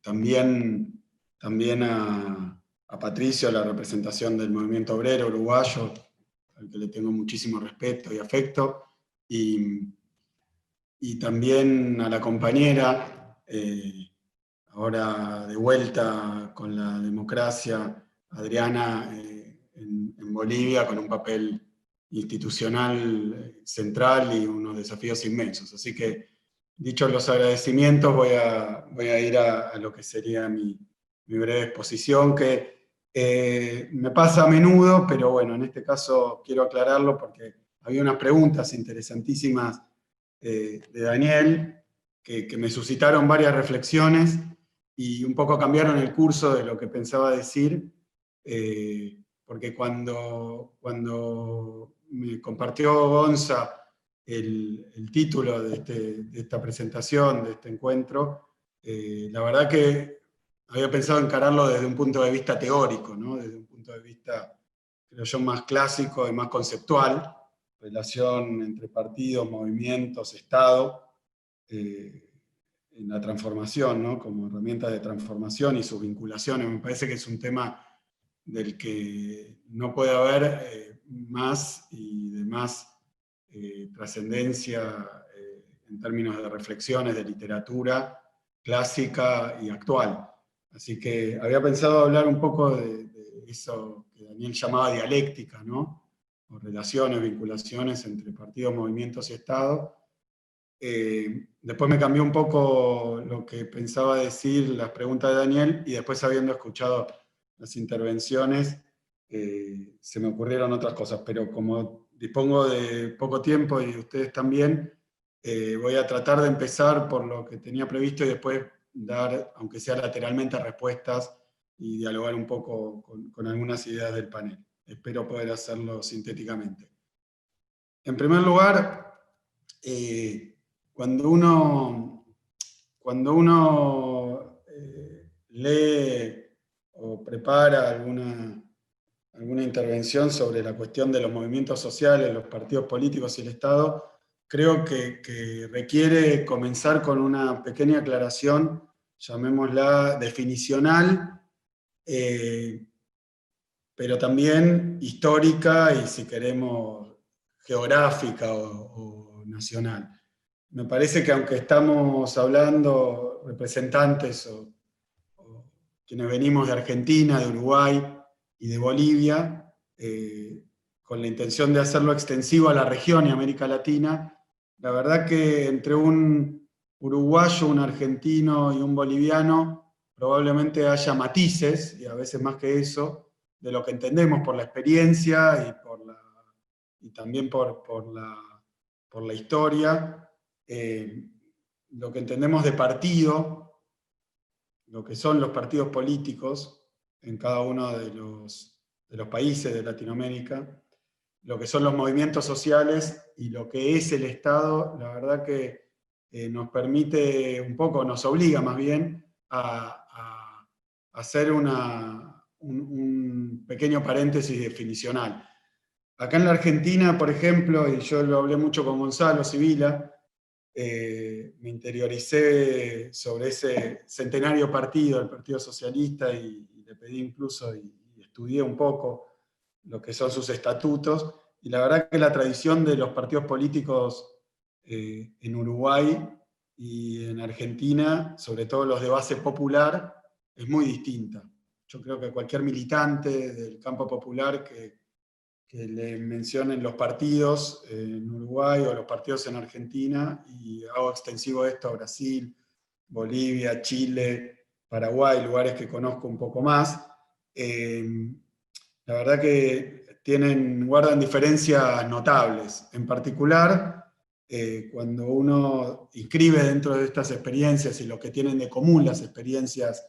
E: también a Patricio, la representación del movimiento obrero uruguayo, al que le tengo muchísimo respeto y afecto, y también a la compañera, ahora de vuelta con la democracia, Adriana, en Bolivia, con un papel institucional central y unos desafíos inmensos. Así que, dichos los agradecimientos, voy a ir a lo que sería mi breve exposición, que me pasa a menudo, pero bueno, en este caso quiero aclararlo porque había unas preguntas interesantísimas de Daniel que me suscitaron varias reflexiones y un poco cambiaron el curso de lo que pensaba decir, porque cuando me compartió Gonza el título de esta presentación, de este encuentro, la verdad que había pensado encararlo desde un punto de vista teórico, ¿no? Desde un punto de vista, creo yo, más clásico y más conceptual, relación entre partidos, movimientos, Estado, en la transformación, ¿no? Como herramienta de transformación y sus vinculaciones. Me parece que es un tema del que no puede haber más y de más trascendencia en términos de reflexiones, de literatura clásica y actual. Así que había pensado hablar un poco de eso que Daniel llamaba dialéctica, ¿no? O relaciones, vinculaciones entre partidos, movimientos y Estado. Después me cambió un poco lo que pensaba decir, las preguntas de Daniel, y después, habiendo escuchado las intervenciones, se me ocurrieron otras cosas, pero como dispongo de poco tiempo y ustedes también, voy a tratar de empezar por lo que tenía previsto y después dar, aunque sea lateralmente, respuestas y dialogar un poco con algunas ideas del panel. Espero poder hacerlo sintéticamente. En primer lugar, cuando uno lee o prepara alguna intervención sobre la cuestión de los movimientos sociales, los partidos políticos y el Estado, creo que requiere comenzar con una pequeña aclaración, llamémosla definicional, pero también histórica y, si queremos, geográfica o nacional. Me parece que, aunque estamos hablando representantes o quienes venimos de Argentina, de Uruguay y de Bolivia, con la intención de hacerlo extensivo a la región y América Latina, la verdad que entre un uruguayo, un argentino y un boliviano probablemente haya matices, y a veces más que eso, de lo que entendemos por la experiencia y también por la historia, lo que entendemos de partido, lo que son los partidos políticos en cada uno de los países de Latinoamérica, lo que son los movimientos sociales y lo que es el Estado. La verdad que nos permite un poco, nos obliga más bien a hacer un pequeño paréntesis definicional. Acá en la Argentina, por ejemplo, y yo lo hablé mucho con Gonzalo Sibila, me interioricé sobre ese centenario partido, el Partido Socialista, y le pedí incluso y estudié un poco lo que son sus estatutos, y la verdad que la tradición de los partidos políticos en Uruguay y en Argentina, sobre todo los de base popular, es muy distinta. Yo creo que cualquier militante del campo popular que le mencionen los partidos en Uruguay o los partidos en Argentina, y hago extensivo esto a Brasil, Bolivia, Chile, Paraguay, lugares que conozco un poco más, la verdad que guardan diferencias notables. En particular, cuando uno inscribe dentro de estas experiencias y lo que tienen de común las experiencias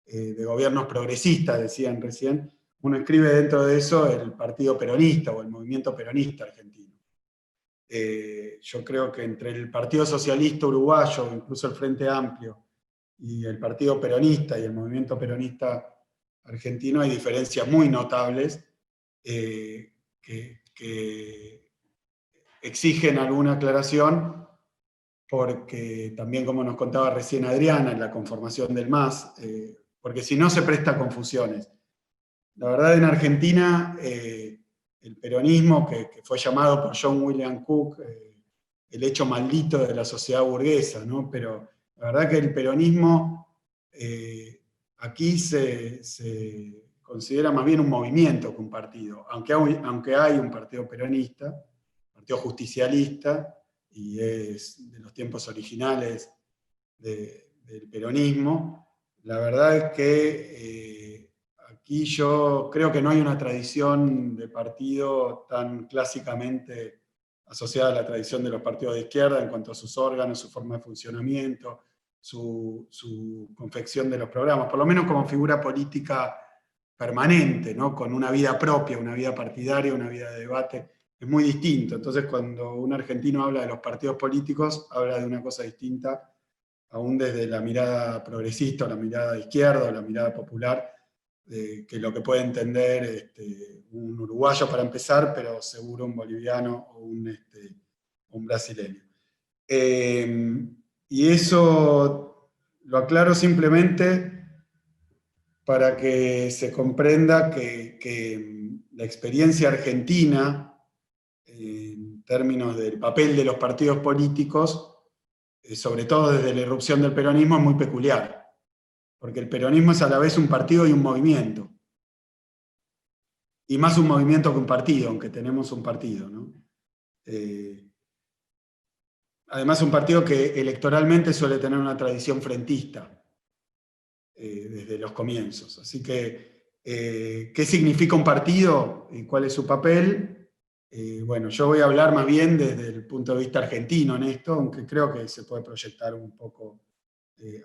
E: de gobiernos progresistas, decían recién, uno inscribe dentro de eso el Partido Peronista o el Movimiento Peronista argentino. Yo creo que entre el Partido Socialista Uruguayo, incluso el Frente Amplio, y el Partido Peronista y el Movimiento Peronista argentino hay diferencias muy notables que exigen alguna aclaración, porque también, como nos contaba recién Adriana, en la conformación del MAS, porque si no se presta a confusiones. La verdad, en Argentina, el peronismo, que fue llamado por John William Cook el hecho maldito de la sociedad burguesa, ¿no? Pero la verdad que el peronismo aquí se considera más bien un movimiento que un partido, aunque hay un partido peronista, partido justicialista, y es de los tiempos originales del peronismo. La verdad es que aquí yo creo que no hay una tradición de partido tan clásicamente asociada a la tradición de los partidos de izquierda en cuanto a sus órganos, su forma de funcionamiento, su confección de los programas, por lo menos como figura política permanente, ¿no? Con una vida propia, una vida partidaria, una vida de debate, es muy distinto. Entonces, cuando un argentino habla de los partidos políticos, habla de una cosa distinta, aún desde la mirada progresista, o la mirada de izquierda, o la mirada popular, que lo que puede entender un uruguayo para empezar, pero seguro un boliviano o un brasileño. Y eso lo aclaro simplemente para que se comprenda que la experiencia argentina, en términos del papel de los partidos políticos, sobre todo desde la irrupción del peronismo, es muy peculiar. Porque el peronismo es a la vez un partido y un movimiento. Y más un movimiento que un partido, aunque tenemos un partido, ¿no? Además, un partido que electoralmente suele tener una tradición frentista desde los comienzos. Así que, ¿qué significa un partido y cuál es su papel? Bueno, yo voy a hablar más bien desde el punto de vista argentino en esto, aunque creo que se puede proyectar un poco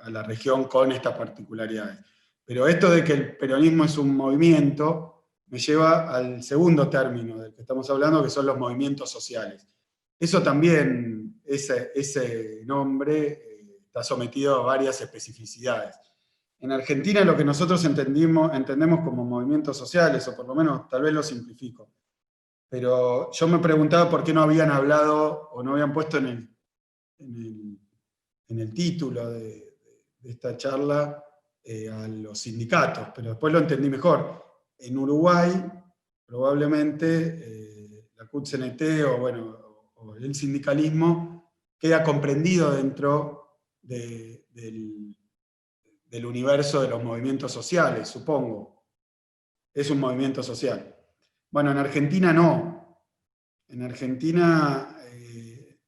E: a la región con estas particularidades. Pero esto de que el peronismo es un movimiento me lleva al segundo término del que estamos hablando, que son los movimientos sociales. Eso también, ese nombre está sometido a varias especificidades. En Argentina lo que nosotros entendemos como movimientos sociales, o por lo menos tal vez lo simplifico, pero yo me preguntaba por qué no habían hablado o no habían puesto en el título de esta charla a los sindicatos, pero después lo entendí mejor. En Uruguay, probablemente la CUT-CNT o el sindicalismo queda comprendido dentro del universo de los movimientos sociales, supongo. Es un movimiento social. Bueno, en Argentina no. En Argentina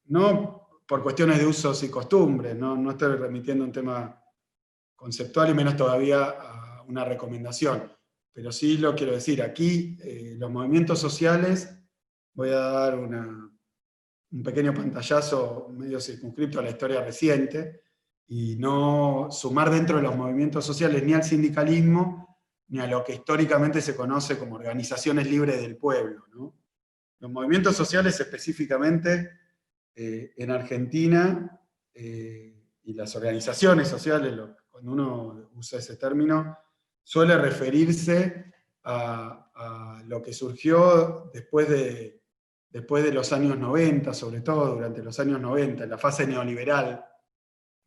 E: no por cuestiones de usos y costumbres, no estoy remitiendo un tema conceptual y menos todavía a una recomendación. Pero sí lo quiero decir, aquí los movimientos sociales, voy a dar un pequeño pantallazo medio circunscripto a la historia reciente, y no sumar dentro de los movimientos sociales ni al sindicalismo, ni a lo que históricamente se conoce como organizaciones libres del pueblo, ¿no? Los movimientos sociales específicamente en Argentina, y las organizaciones sociales, cuando uno usa ese término, suele referirse a lo que surgió después de los años 90, sobre todo durante los años 90, en la fase neoliberal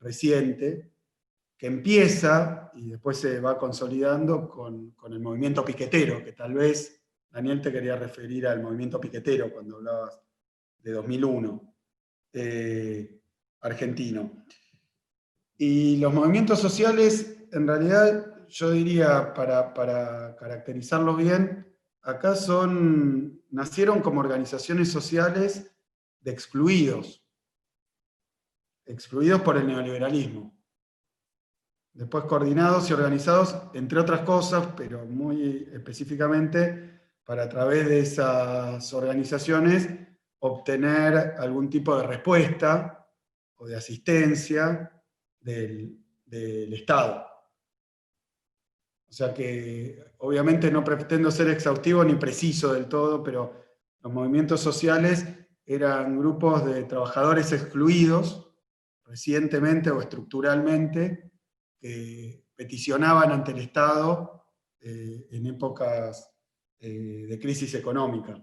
E: reciente, que empieza y después se va consolidando con el movimiento piquetero, que tal vez, Daniel, te quería referir al movimiento piquetero cuando hablabas de 2001, argentino. Y los movimientos sociales, en realidad, yo diría, para caracterizarlos bien, acá nacieron como organizaciones sociales de excluidos por el neoliberalismo. Después coordinados y organizados, entre otras cosas, pero muy específicamente, para a través de esas organizaciones obtener algún tipo de respuesta o de asistencia del Estado. O sea que obviamente no pretendo ser exhaustivo ni preciso del todo, pero los movimientos sociales eran grupos de trabajadores excluidos, recientemente o estructuralmente, que peticionaban ante el Estado en épocas de crisis económica,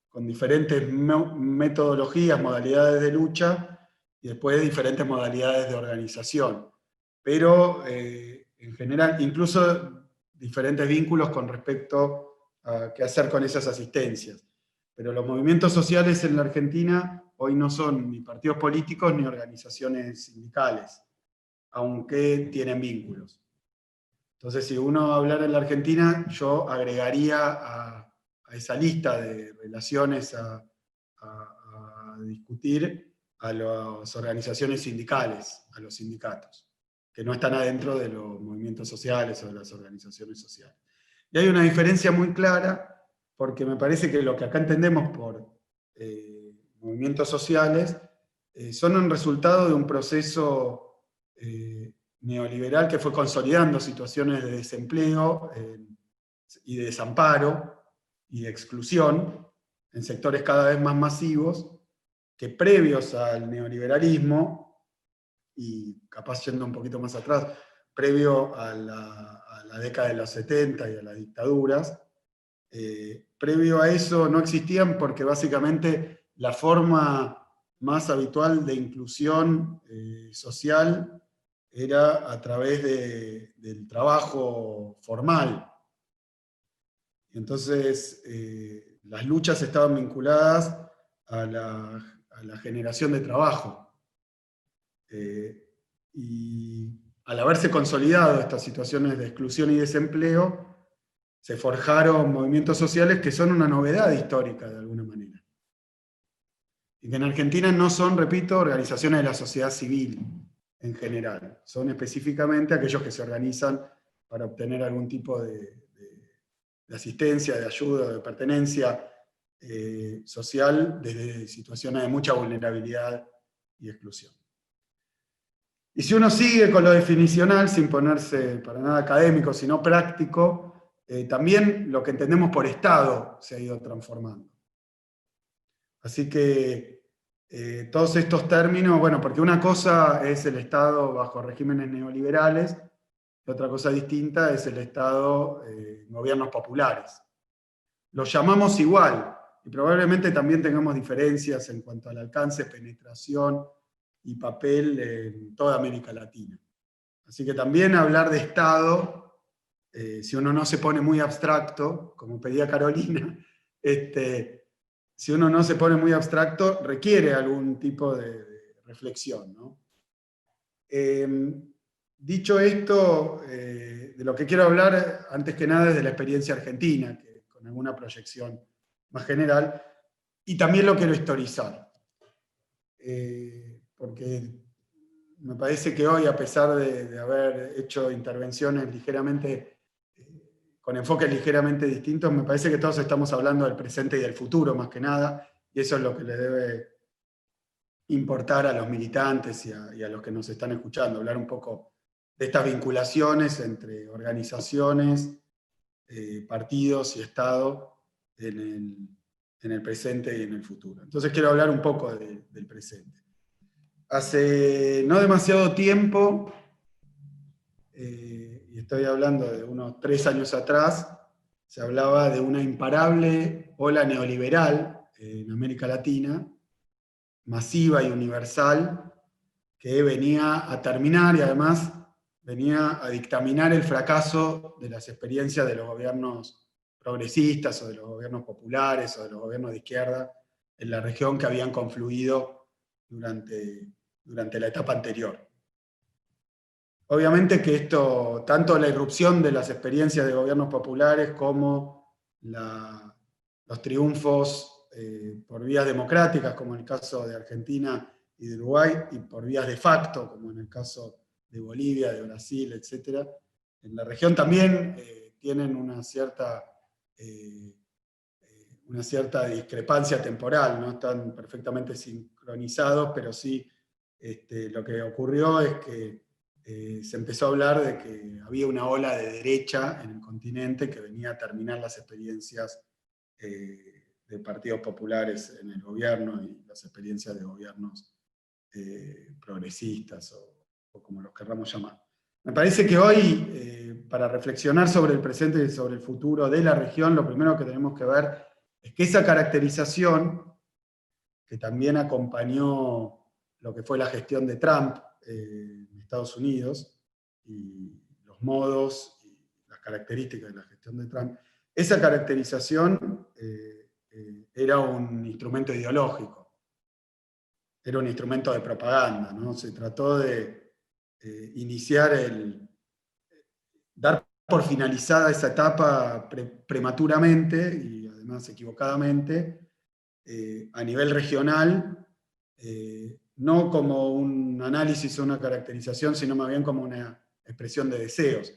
E: con diferentes metodologías, modalidades de lucha y después diferentes modalidades de organización. Pero en general, incluso diferentes vínculos con respecto a qué hacer con esas asistencias. Pero los movimientos sociales en la Argentina hoy no son ni partidos políticos ni organizaciones sindicales, aunque tienen vínculos. Entonces, si uno hablara en la Argentina, yo agregaría a esa lista de relaciones a discutir a las organizaciones sindicales, a los sindicatos, que no están adentro de los movimientos sociales o de las organizaciones sociales. Y hay una diferencia muy clara, porque me parece que lo que acá entendemos por movimientos sociales son un resultado de un proceso neoliberal que fue consolidando situaciones de desempleo y de desamparo y de exclusión en sectores cada vez más masivos, que previos al neoliberalismo, y capaz yendo un poquito más atrás, previo a la década de los 70 y a las dictaduras, previo a eso no existían porque básicamente la forma más habitual de inclusión social era a través del trabajo formal. Entonces, las luchas estaban vinculadas a la generación de trabajo. Y al haberse consolidado estas situaciones de exclusión y desempleo, se forjaron movimientos sociales que son una novedad histórica de alguna manera. Y que en Argentina no son, repito, organizaciones de la sociedad civil en general. Son específicamente aquellos que se organizan para obtener algún tipo de asistencia, de ayuda, de pertenencia social desde situaciones de mucha vulnerabilidad y exclusión. Y si uno sigue con lo definicional, sin ponerse para nada académico, sino práctico, también lo que entendemos por Estado se ha ido transformando. Así que todos estos términos, bueno, porque una cosa es el Estado bajo regímenes neoliberales, y otra cosa distinta es el Estado en gobiernos populares. Los llamamos igual, y probablemente también tengamos diferencias en cuanto al alcance, penetración y papel en toda América Latina. Así que también hablar de Estado, si uno no se pone muy abstracto, como pedía Carolina, si uno no se pone muy abstracto, requiere algún tipo de reflexión, ¿no? Dicho esto, de lo que quiero hablar, antes que nada, es de la experiencia argentina, que, con alguna proyección más general, y también lo quiero historizar. Porque me parece que hoy, a pesar de haber hecho intervenciones ligeramente, con enfoques ligeramente distintos, me parece que todos estamos hablando del presente y del futuro, más que nada, y eso es lo que le debe importar a los militantes y a los que nos están escuchando, hablar un poco de estas vinculaciones entre organizaciones, partidos y Estado en el presente y en el futuro. Entonces quiero hablar un poco del presente. Hace no demasiado tiempo, y estoy hablando de unos 3 años atrás, se hablaba de una imparable ola neoliberal en América Latina, masiva y universal, que venía a terminar y además venía a dictaminar el fracaso de las experiencias de los gobiernos progresistas o de los gobiernos populares o de los gobiernos de izquierda en la región que habían confluido durante la etapa anterior. Obviamente que esto, tanto la irrupción de las experiencias de gobiernos populares como los triunfos por vías democráticas, como en el caso de Argentina y de Uruguay, y por vías de facto, como en el caso de Bolivia, de Brasil, etc., en la región también tienen una cierta discrepancia temporal, no están perfectamente sincronizados, pero sí lo que ocurrió es que se empezó a hablar de que había una ola de derecha en el continente que venía a terminar las experiencias de partidos populares en el gobierno y las experiencias de gobiernos progresistas o como los querramos llamar. Me parece que hoy, para reflexionar sobre el presente y sobre el futuro de la región, lo primero que tenemos que ver es que esa caracterización, que también acompañó lo que fue la gestión de Trump en Estados Unidos, y los modos y las características de la gestión de Trump, esa caracterización era un instrumento ideológico, era un instrumento de propaganda, ¿no? Se trató de dar por finalizada esa etapa prematuramente y además equivocadamente a nivel regional, no como un análisis o una caracterización, sino más bien como una expresión de deseos.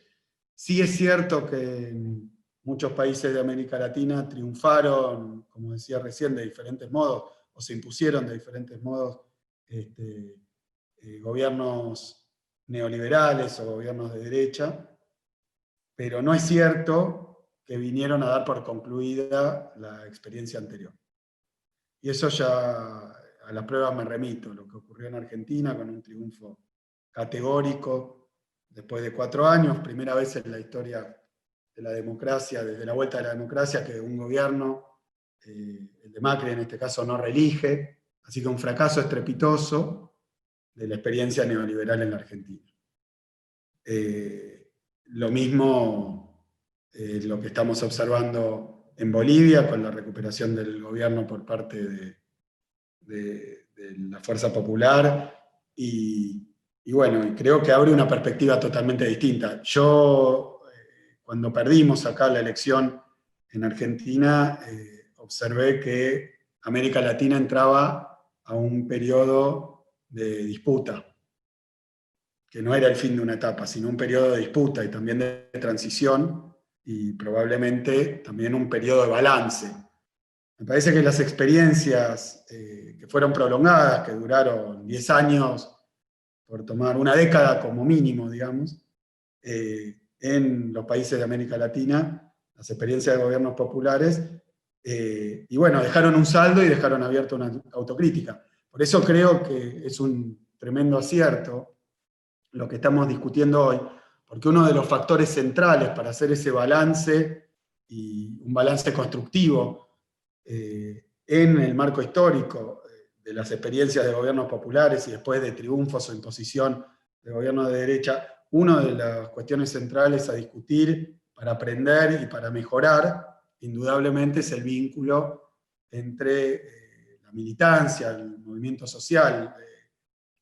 E: Sí es cierto que en muchos países de América Latina triunfaron, como decía recién, de diferentes modos, o se impusieron de diferentes modos gobiernos neoliberales o gobiernos de derecha, pero no es cierto que vinieron a dar por concluida la experiencia anterior. Y eso ya a las pruebas me remito, lo que ocurrió en Argentina con un triunfo categórico después de 4 años, primera vez en la historia de la democracia, desde la vuelta de la democracia, que un gobierno, el de Macri en este caso, no reelige, así que un fracaso estrepitoso de la experiencia neoliberal en la Argentina. Lo mismo lo que estamos observando en Bolivia, con la recuperación del gobierno por parte de la Fuerza Popular, y bueno, creo que abre una perspectiva totalmente distinta. Yo, cuando perdimos acá la elección en Argentina, observé que América Latina entraba a un periodo de disputa, que no era el fin de una etapa, sino un periodo de disputa y también de transición, y probablemente también un periodo de balance. Me parece que las experiencias que fueron prolongadas, que duraron 10 años, por tomar una década como mínimo, digamos, en los países de América Latina, las experiencias de gobiernos populares, y bueno, dejaron un saldo y dejaron abierta una autocrítica. Por eso creo que es un tremendo acierto lo que estamos discutiendo hoy, porque uno de los factores centrales para hacer ese balance, y un balance constructivo en el marco histórico de las experiencias de gobiernos populares y después de triunfos o imposición de gobiernos de derecha, una de las cuestiones centrales a discutir para aprender y para mejorar, indudablemente, es el vínculo entre la militancia, el movimiento social,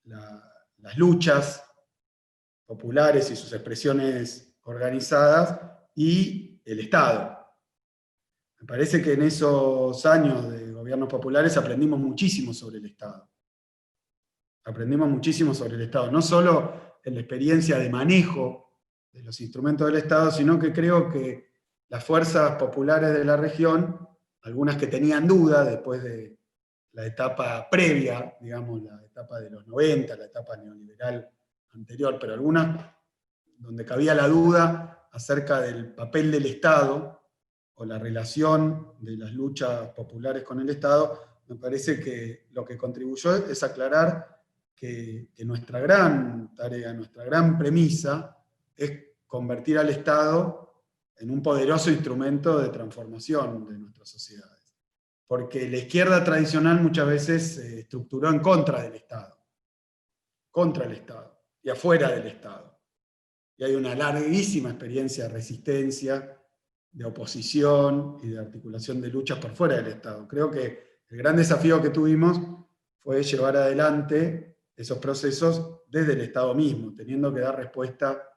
E: las luchas populares y sus expresiones organizadas, y el Estado. Me parece que en esos años de gobiernos populares aprendimos muchísimo sobre el Estado. Aprendimos muchísimo sobre el Estado, no solo en la experiencia de manejo de los instrumentos del Estado, sino que creo que las fuerzas populares de la región, algunas que tenían dudas después de la etapa previa, digamos, la etapa de los 90, la etapa neoliberal anterior, pero algunas donde cabía la duda acerca del papel del Estado o la relación de las luchas populares con el Estado, me parece que lo que contribuyó es aclarar que nuestra gran tarea, nuestra gran premisa es convertir al Estado en un poderoso instrumento de transformación de nuestras sociedades. Porque la izquierda tradicional muchas veces se estructuró en contra del Estado, contra el Estado y afuera del Estado. y hay una larguísima experiencia de resistencia, de oposición y de articulación de luchas por fuera del Estado. Creo que el gran desafío que tuvimos fue llevar adelante esos procesos desde el Estado mismo, teniendo que dar respuesta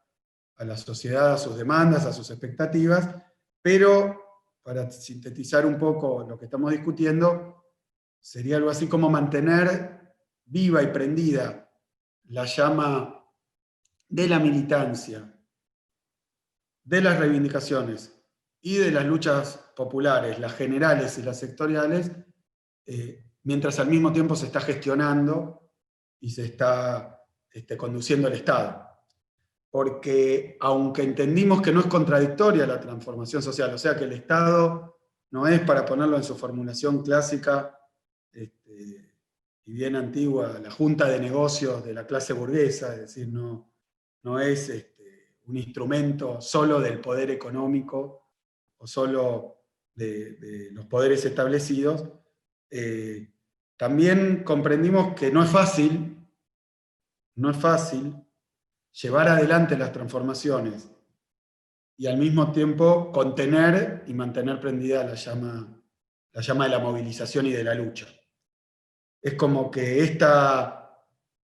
E: a la sociedad, a sus demandas, a sus expectativas, pero para sintetizar un poco lo que estamos discutiendo, sería algo así como mantener viva y prendida la llama de la militancia, de las reivindicaciones y de las luchas populares, las generales y las sectoriales, mientras al mismo tiempo se está gestionando y se está conduciendo el Estado. Porque aunque entendimos que no es contradictoria la transformación social, o sea que el Estado no es, para ponerlo en su formulación clásica y bien antigua, la junta de negocios de la clase burguesa, es decir, no es un instrumento solo del poder económico o solo de los poderes establecidos, también comprendimos que no es fácil llevar adelante las transformaciones y al mismo tiempo contener y mantener prendida la llama de la movilización y de la lucha. Es como que esta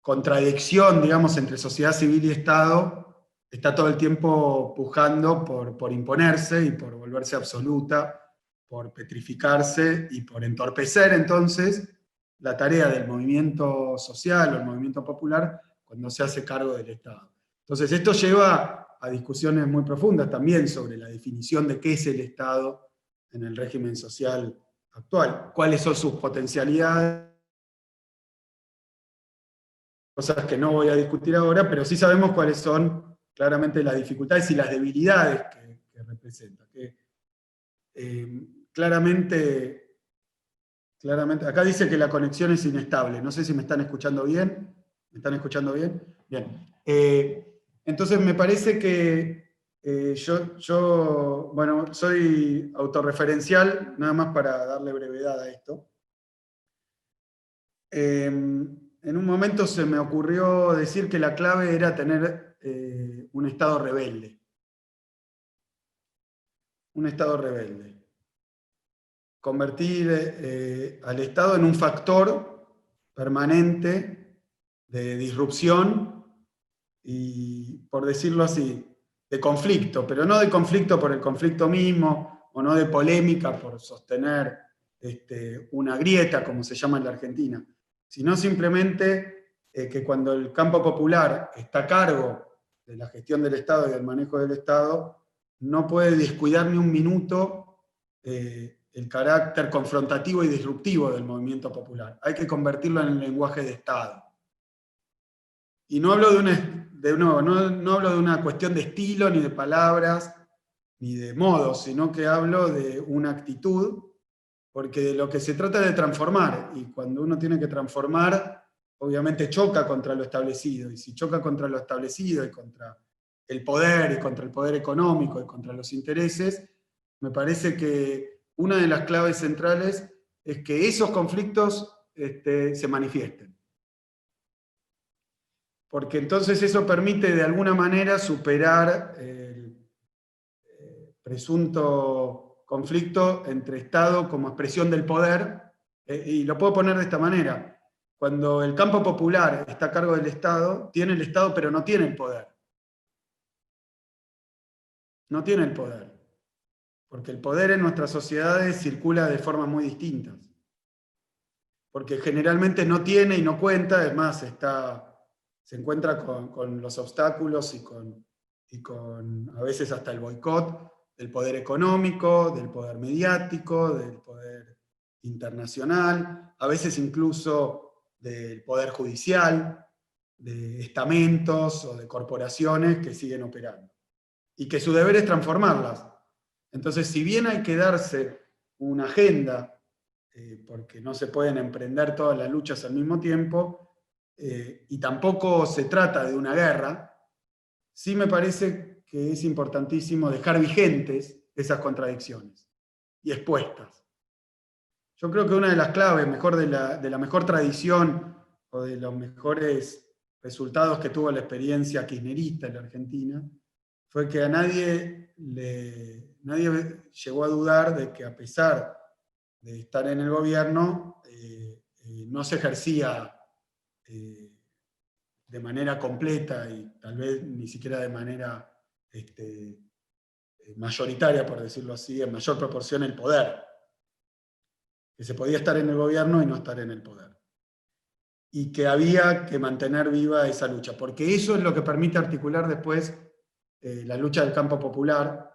E: contradicción, digamos, entre sociedad civil y Estado está todo el tiempo pujando por imponerse y por volverse absoluta, por petrificarse y por entorpecer entonces la tarea del movimiento social o el movimiento popular cuando se hace cargo del Estado. Entonces esto lleva a discusiones muy profundas también sobre la definición de qué es el Estado en el régimen social actual, cuáles son sus potencialidades, cosas que no voy a discutir ahora, pero sí sabemos cuáles son claramente las dificultades y las debilidades que representa. Claramente, acá dice que la conexión es inestable, no sé si me están escuchando bien. ¿Me están escuchando bien? Bien. Entonces me parece que yo, bueno, soy autorreferencial, nada más para darle brevedad a esto. En un momento se me ocurrió decir que la clave era tener un Estado rebelde. Un Estado rebelde. Convertir al Estado en un factor permanente de disrupción y, por decirlo así, de conflicto, pero no de conflicto por el conflicto mismo, o no de polémica por sostener una grieta, como se llama en la Argentina, sino simplemente que cuando el campo popular está a cargo de la gestión del Estado y del manejo del Estado, no puede descuidar ni un minuto el carácter confrontativo y disruptivo del movimiento popular. Hay que convertirlo en el lenguaje de Estado. Y no hablo no hablo de una cuestión de estilo, ni de palabras, ni de modos, sino que hablo de una actitud, porque de lo que se trata es de transformar, y cuando uno tiene que transformar, obviamente choca contra lo establecido, y si choca contra lo establecido, y contra el poder, y contra el poder económico, y contra los intereses, me parece que una de las claves centrales es que esos conflictos se manifiesten. Porque entonces eso permite de alguna manera superar el presunto conflicto entre Estado como expresión del poder, y lo puedo poner de esta manera. Cuando el campo popular está a cargo del Estado, tiene el Estado pero no tiene el poder. No tiene el poder. Porque el poder en nuestras sociedades circula de formas muy distintas. Porque generalmente no tiene y no cuenta, además se encuentra con los obstáculos y con a veces hasta el boicot del poder económico, del poder mediático, del poder internacional, a veces incluso del poder judicial, de estamentos o de corporaciones que siguen operando. Y que su deber es transformarlas. Entonces, si bien hay que darse una agenda, porque no se pueden emprender todas las luchas al mismo tiempo, y tampoco se trata de una guerra, sí me parece que es importantísimo dejar vigentes esas contradicciones y expuestas. Yo creo que una de las claves, de la mejor tradición o de los mejores resultados que tuvo la experiencia kirchnerista en la Argentina fue que a nadie llegó a dudar de que, a pesar de estar en el gobierno, no se ejercía de manera completa y tal vez ni siquiera de manera mayoritaria, por decirlo así, en mayor proporción el poder. Que se podía estar en el gobierno y no estar en el poder. Y que había que mantener viva esa lucha, porque eso es lo que permite articular después la lucha del campo popular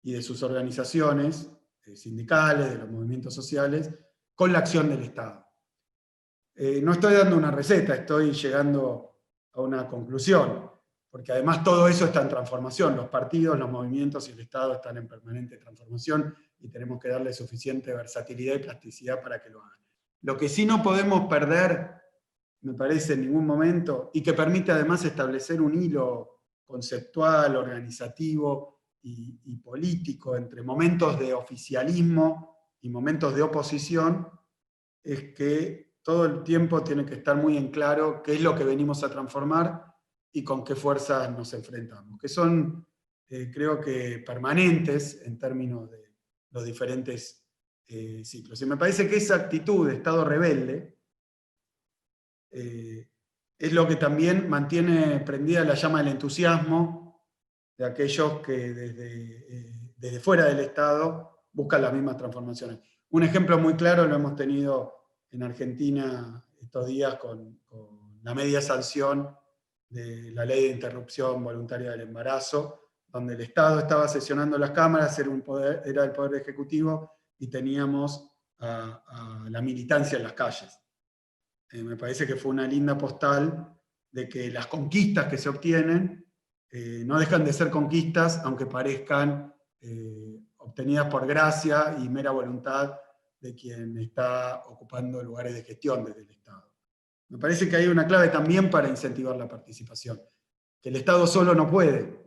E: y de sus organizaciones sindicales, de los movimientos sociales, con la acción del Estado. No estoy dando una receta, estoy llegando a una conclusión, porque además todo eso está en transformación. Los partidos, los movimientos y el Estado están en permanente transformación y tenemos que darle suficiente versatilidad y plasticidad para que lo hagan. Lo que sí no podemos perder, me parece, en ningún momento, y que permite además establecer un hilo conceptual, organizativo y político entre momentos de oficialismo y momentos de oposición, es que todo el tiempo tiene que estar muy en claro qué es lo que venimos a transformar y con qué fuerzas nos enfrentamos, que son, creo que, permanentes en términos de los diferentes ciclos. Y me parece que esa actitud de Estado rebelde es lo que también mantiene prendida la llama del entusiasmo de aquellos que desde fuera del Estado buscan las mismas transformaciones. Un ejemplo muy claro lo hemos tenido en Argentina estos días con la media sanción de la ley de interrupción voluntaria del embarazo, donde el Estado estaba sesionando las cámaras, era el Poder Ejecutivo, y teníamos a la militancia en las calles. Me parece que fue una linda postal de que las conquistas que se obtienen no dejan de ser conquistas, aunque parezcan obtenidas por gracia y mera voluntad de quien está ocupando lugares de gestión desde el Estado. Me parece que hay una clave también para incentivar la participación, que el Estado solo no puede,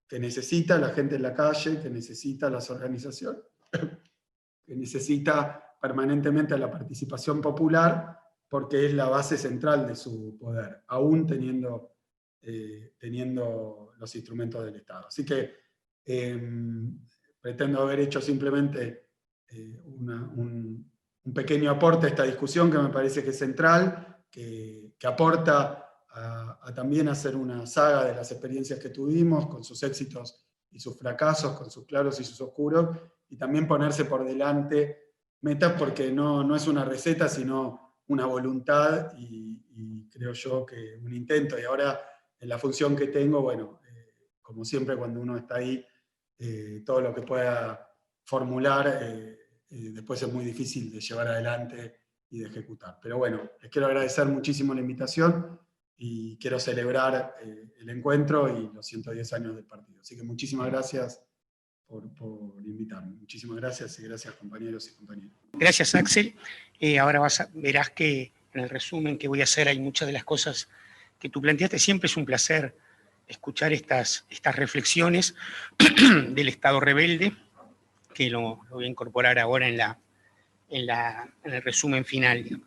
E: que necesita la gente en la calle, que necesita las organizaciones, que necesita permanentemente la participación popular, porque es la base central de su poder, aún teniendo los instrumentos del Estado. Así que pretendo haber hecho simplemente un pequeño aporte a esta discusión que me parece que es central, que aporta a también hacer una saga de las experiencias que tuvimos, con sus éxitos y sus fracasos, con sus claros y sus oscuros, y también ponerse por delante metas, porque no es una receta, sino una voluntad y creo yo que un intento. Y ahora, en la función que tengo, bueno, como siempre cuando uno está ahí, todo lo que pueda formular, después es muy difícil de llevar adelante y de ejecutar. Pero bueno, les quiero agradecer muchísimo la invitación y quiero celebrar el encuentro y los 110 años del partido. Así que muchísimas gracias por invitarme. Muchísimas gracias y gracias, compañeros y compañeras.
A: Gracias, Axel. Ahora verás que en el resumen que voy a hacer hay muchas de las cosas que tú planteaste. Siempre es un placer escuchar estas reflexiones del Estado rebelde, que lo voy a incorporar ahora en el resumen final.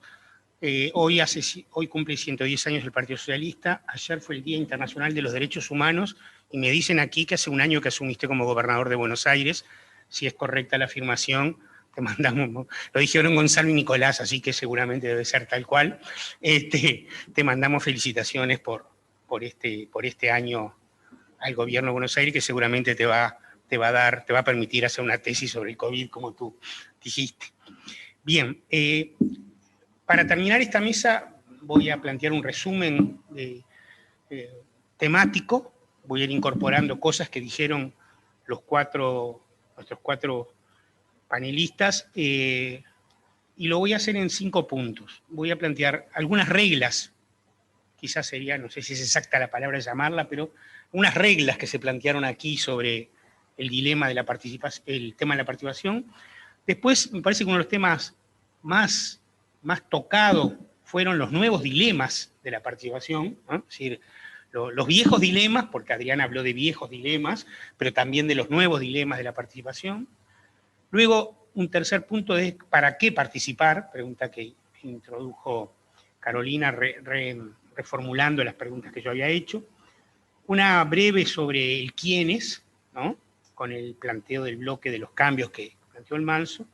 A: Hoy cumple 110 años el Partido Socialista. Ayer fue el Día Internacional de los Derechos Humanos y me dicen aquí que hace un año que asumiste como gobernador de Buenos Aires. Si es correcta la afirmación, te mandamos, lo dijeron Gonzalo y Nicolás, así que seguramente debe ser tal cual. Te mandamos felicitaciones por este año al gobierno de Buenos Aires, que seguramente te va a permitir hacer una tesis sobre el COVID, como tú dijiste. Bien, para terminar esta mesa voy a plantear un resumen temático. Voy a ir incorporando cosas que dijeron nuestros cuatro panelistas, y lo voy a hacer en 5 puntos. Voy a plantear algunas reglas, quizás sería, no sé si es exacta la palabra llamarla, pero unas reglas que se plantearon aquí sobre el dilema de la participación, el tema de la participación. Después, me parece que uno de los temas más tocados fueron los nuevos dilemas de la participación, ¿no? Es decir, los viejos dilemas, porque Adrián habló de viejos dilemas, pero también de los nuevos dilemas de la participación. Luego, un tercer punto es ¿para qué participar? Pregunta que introdujo Carolina reformulando las preguntas que yo había hecho. Una breve sobre el quiénes, ¿no? Con el planteo del bloque de los cambios que planteó el Manso.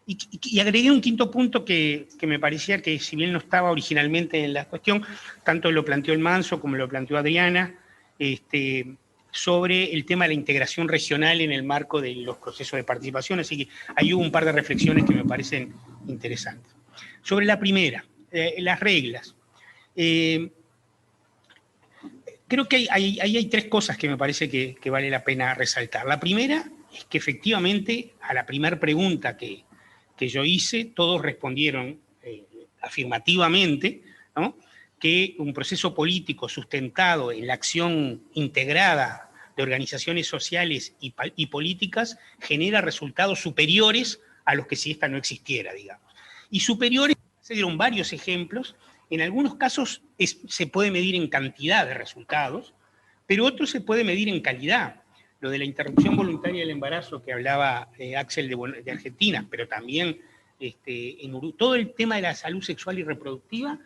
A: Y agregué un quinto punto que me parecía que, si bien no estaba originalmente en la cuestión, tanto lo planteó el Manso como lo planteó Adriana, sobre el tema de la integración regional en el marco de los procesos de participación. Así que ahí hubo un par de reflexiones que me parecen interesantes. Sobre la primera, las reglas. Creo que ahí hay tres cosas que me parece que vale la pena resaltar. La primera es que efectivamente a la primera pregunta que yo hice, todos respondieron afirmativamente, ¿no? Que un proceso político sustentado en la acción integrada de organizaciones sociales y políticas genera resultados superiores a los que si esta no existiera, digamos. Y superiores, se dieron varios ejemplos. En algunos casos se puede medir en cantidad de resultados, pero otros se puede medir en calidad. Lo de la interrupción voluntaria del embarazo que hablaba Axel de Argentina, pero también todo el tema de la salud sexual y reproductiva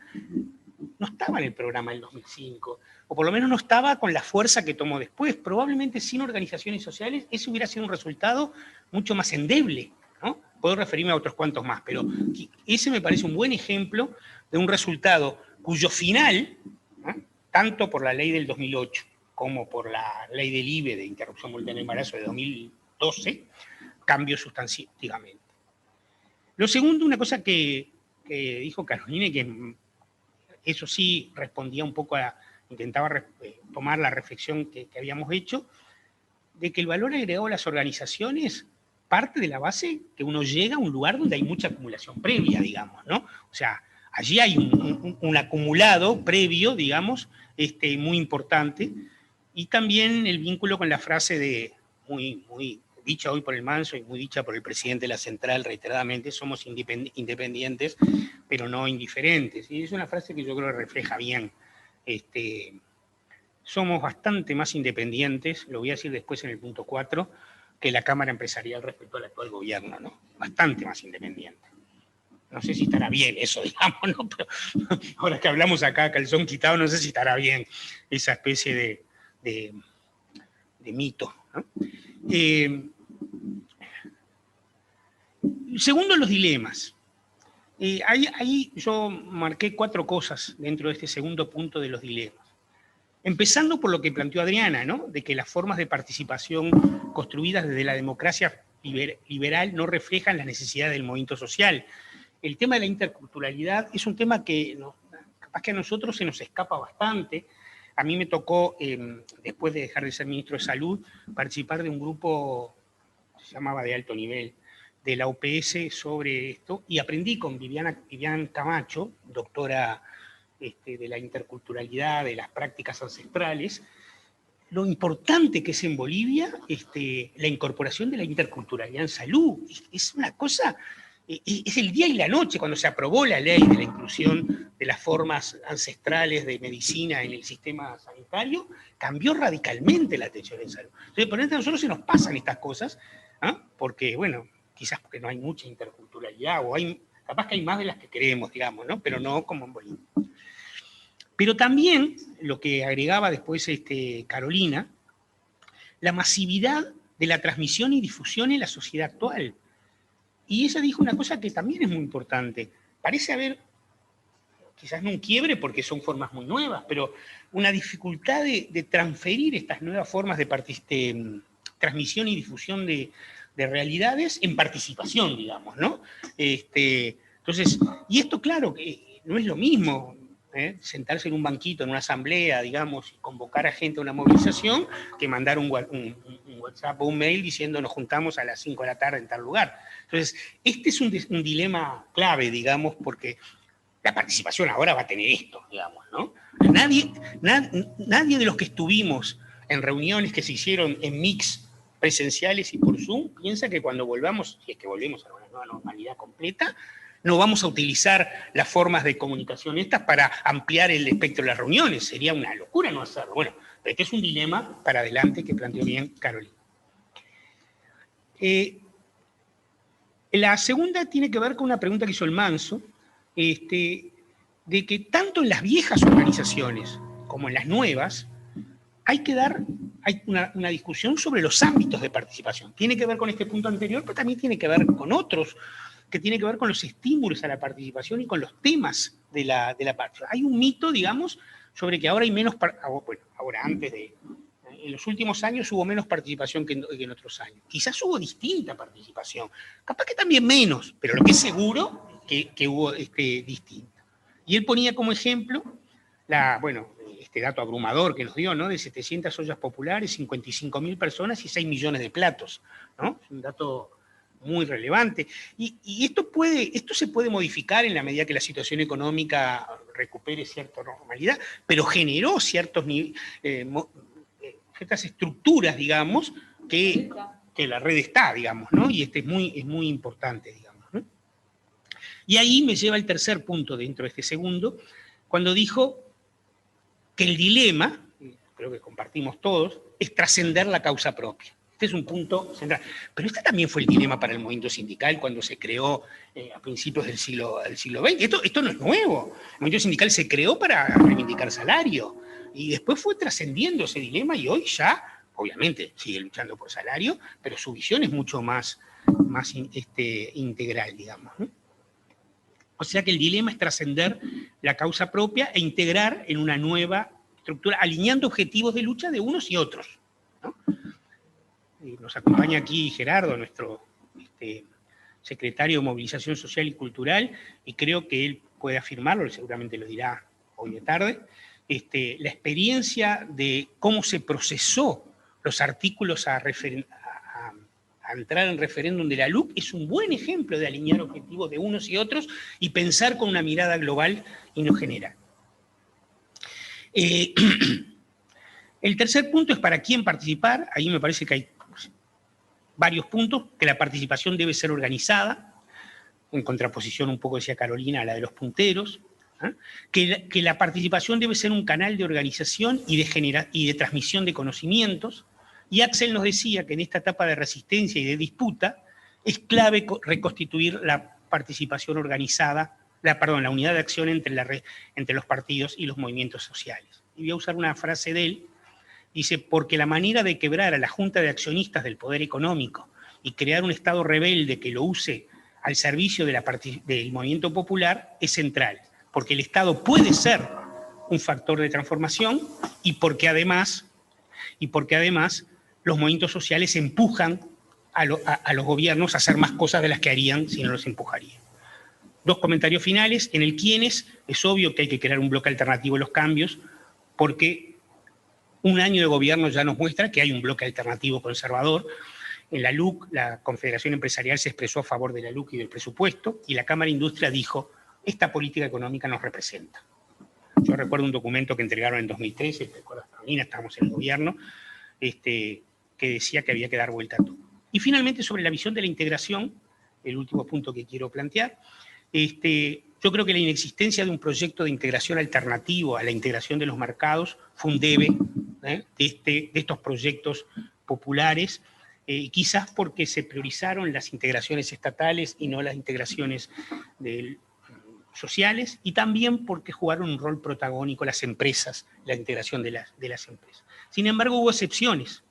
A: no estaba en el programa del 2005, o por lo menos no estaba con la fuerza que tomó después. Probablemente sin organizaciones sociales ese hubiera sido un resultado mucho más endeble, ¿no? Puedo referirme a otros cuantos más, pero ese me parece un buen ejemplo de un resultado cuyo final, ¿no?, tanto por la ley del 2008 como por la ley del IBE de interrupción voluntaria del embarazo de 2012, cambió sustantivamente. Lo segundo, una cosa que dijo Carolina, y que eso sí respondía un poco intentaba tomar la reflexión que habíamos hecho, de que el valor agregado a las organizaciones parte de la base que uno llega a un lugar donde hay mucha acumulación previa, digamos, ¿no? O sea, allí hay un acumulado previo, digamos, muy importante, y también el vínculo con la frase muy dicha hoy por el Manso y muy dicha por el presidente de la Central reiteradamente: somos independientes, pero no indiferentes. Y es una frase que yo creo que refleja bien. Somos bastante más independientes, lo voy a decir después en el punto 4, que la Cámara Empresarial respecto al actual gobierno, ¿no? Bastante más independiente. No sé si estará bien eso, digamos, ¿no? Pero ahora que hablamos acá, calzón quitado, no sé si estará bien esa especie de mito, ¿no? Segundo, los dilemas. Ahí yo marqué 4 cosas dentro de este segundo punto de los dilemas. Empezando por lo que planteó Adriana, ¿no? De que las formas de participación construidas desde la democracia liberal no reflejan las necesidades del movimiento social. El tema de la interculturalidad es un tema que capaz que a nosotros se nos escapa bastante. A mí me tocó, después de dejar de ser ministro de Salud, participar de un grupo, se llamaba de alto nivel, de la UPS sobre esto, y aprendí con Vivian Camacho, doctora de la interculturalidad, de las prácticas ancestrales, lo importante que es en Bolivia la incorporación de la interculturalidad en salud. Es una cosa, es el día y la noche. Cuando se aprobó la ley de la inclusión de las formas ancestrales de medicina en el sistema sanitario, cambió radicalmente la atención en salud. Entonces, por ejemplo, a nosotros se nos pasan estas cosas, ¿eh? Porque, bueno, quizás porque no hay mucha interculturalidad, o capaz que hay más de las que creemos, digamos, ¿no? Pero no como en Bolivia. Pero también, lo que agregaba después Carolina, la masividad de la transmisión y difusión en la sociedad actual. Y ella dijo una cosa que también es muy importante. Parece haber, quizás no un quiebre porque son formas muy nuevas, pero una dificultad de transferir estas nuevas formas de transmisión y difusión de realidades en participación, digamos, ¿no? Entonces, y esto claro que no es lo mismo, sentarse en un banquito, en una asamblea, digamos, y convocar a gente a una movilización, que mandar un WhatsApp o un mail diciendo nos juntamos a las 5 de la tarde en tal lugar. Entonces, este es un dilema clave, digamos, porque la participación ahora va a tener esto, digamos, ¿no? Nadie de los que estuvimos en reuniones que se hicieron en mix presenciales y por Zoom piensa que cuando volvamos, si es que volvemos a una nueva normalidad completa, no vamos a utilizar las formas de comunicación estas para ampliar el espectro de las reuniones. Sería una locura no hacerlo. Bueno, pero este es un dilema para adelante que planteó bien Carolina. La segunda tiene que ver con una pregunta que hizo el Manso. de que tanto en las viejas organizaciones como en las nuevas hay una discusión sobre los ámbitos de participación. Tiene que ver con este punto anterior, pero también tiene que ver con otros, que tiene que ver con los estímulos a la participación y con los temas de la participación. Hay un mito, digamos, sobre que ahora hay menos, bueno, ahora antes de, en los últimos años hubo menos participación que en otros años. Quizás hubo distinta participación, capaz que también menos, pero lo que es seguro que hubo distinta. Y él ponía como ejemplo, este dato abrumador que nos dio, ¿no? De 700 ollas populares, 55.000 personas y 6 millones de platos, ¿no? Es un dato muy relevante. Y esto se puede modificar en la medida que la situación económica recupere cierta normalidad, pero generó ciertas estructuras, digamos, que la red está, digamos, ¿no? Y es muy importante, digamos, ¿no? Y ahí me lleva el tercer punto dentro de este segundo, cuando dijo que el dilema, creo que compartimos todos, es trascender la causa propia. Este es un punto central. Pero este también fue el dilema para el movimiento sindical cuando se creó a principios del siglo XX. Esto no es nuevo. El movimiento sindical se creó para reivindicar salario. Y después fue trascendiendo ese dilema y hoy ya, obviamente, sigue luchando por salario, pero su visión es mucho más integral, digamos, ¿no? O sea que el dilema es trascender la causa propia e integrar en una nueva estructura, alineando objetivos de lucha de unos y otros, ¿no? Nos acompaña aquí Gerardo, nuestro secretario de Movilización Social y Cultural, y creo que él puede afirmarlo, seguramente lo dirá hoy de tarde, la experiencia de cómo se procesó los artículos a entrar en referéndum de la LUC es un buen ejemplo de alinear objetivos de unos y otros y pensar con una mirada global y no general. El tercer punto es para quién participar. Ahí me parece que hay varios puntos, que la participación debe ser organizada, en contraposición un poco, decía Carolina, a la de los punteros, ¿eh? Que la participación debe ser un canal de organización y de transmisión de conocimientos. Y Axel nos decía que en esta etapa de resistencia y de disputa es clave reconstituir la participación organizada, la unidad de acción entre los partidos y los movimientos sociales. Y voy a usar una frase de él. Dice, porque la manera de quebrar a la Junta de Accionistas del Poder Económico y crear un Estado rebelde que lo use al servicio del movimiento popular es central. Porque el Estado puede ser un factor de transformación y porque además los movimientos sociales empujan a los gobiernos a hacer más cosas de las que harían si no los empujarían. Dos comentarios finales. En el quiénes es obvio que hay que crear un bloque alternativo a los cambios, porque un año de gobierno ya nos muestra que hay un bloque alternativo conservador. En la LUC, la Confederación Empresarial se expresó a favor de la LUC y del presupuesto, y la Cámara de Industria dijo, esta política económica nos representa. Yo recuerdo un documento que entregaron en 2013, ¿te acuerdas, Carolina? Estábamos en el gobierno, que decía que había que dar vuelta a todo. Y finalmente, sobre la visión de la integración, el último punto que quiero plantear, yo creo que la inexistencia de un proyecto de integración alternativo a la integración de los mercados fue un debe de estos proyectos populares, quizás porque se priorizaron las integraciones estatales y no las integraciones sociales, y también porque jugaron un rol protagónico las empresas, la integración de las empresas. Sin embargo, hubo excepciones.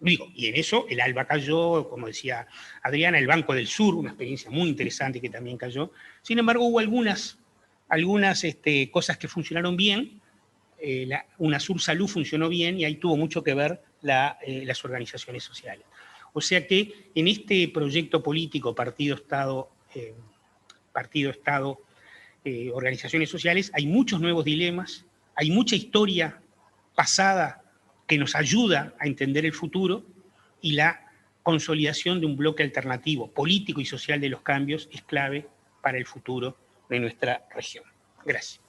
A: Y en eso el ALBA cayó, como decía Adriana, el Banco del Sur, una experiencia muy interesante que también cayó. Sin embargo, hubo algunas cosas que funcionaron bien. UNASUR Salud funcionó bien y ahí tuvo mucho que ver las organizaciones sociales. O sea que en este proyecto político, partido-Estado, organizaciones sociales, hay muchos nuevos dilemas, hay mucha historia pasada que nos ayuda a entender el futuro, y la consolidación de un bloque alternativo político y social de los cambios es clave para el futuro de nuestra región. Gracias.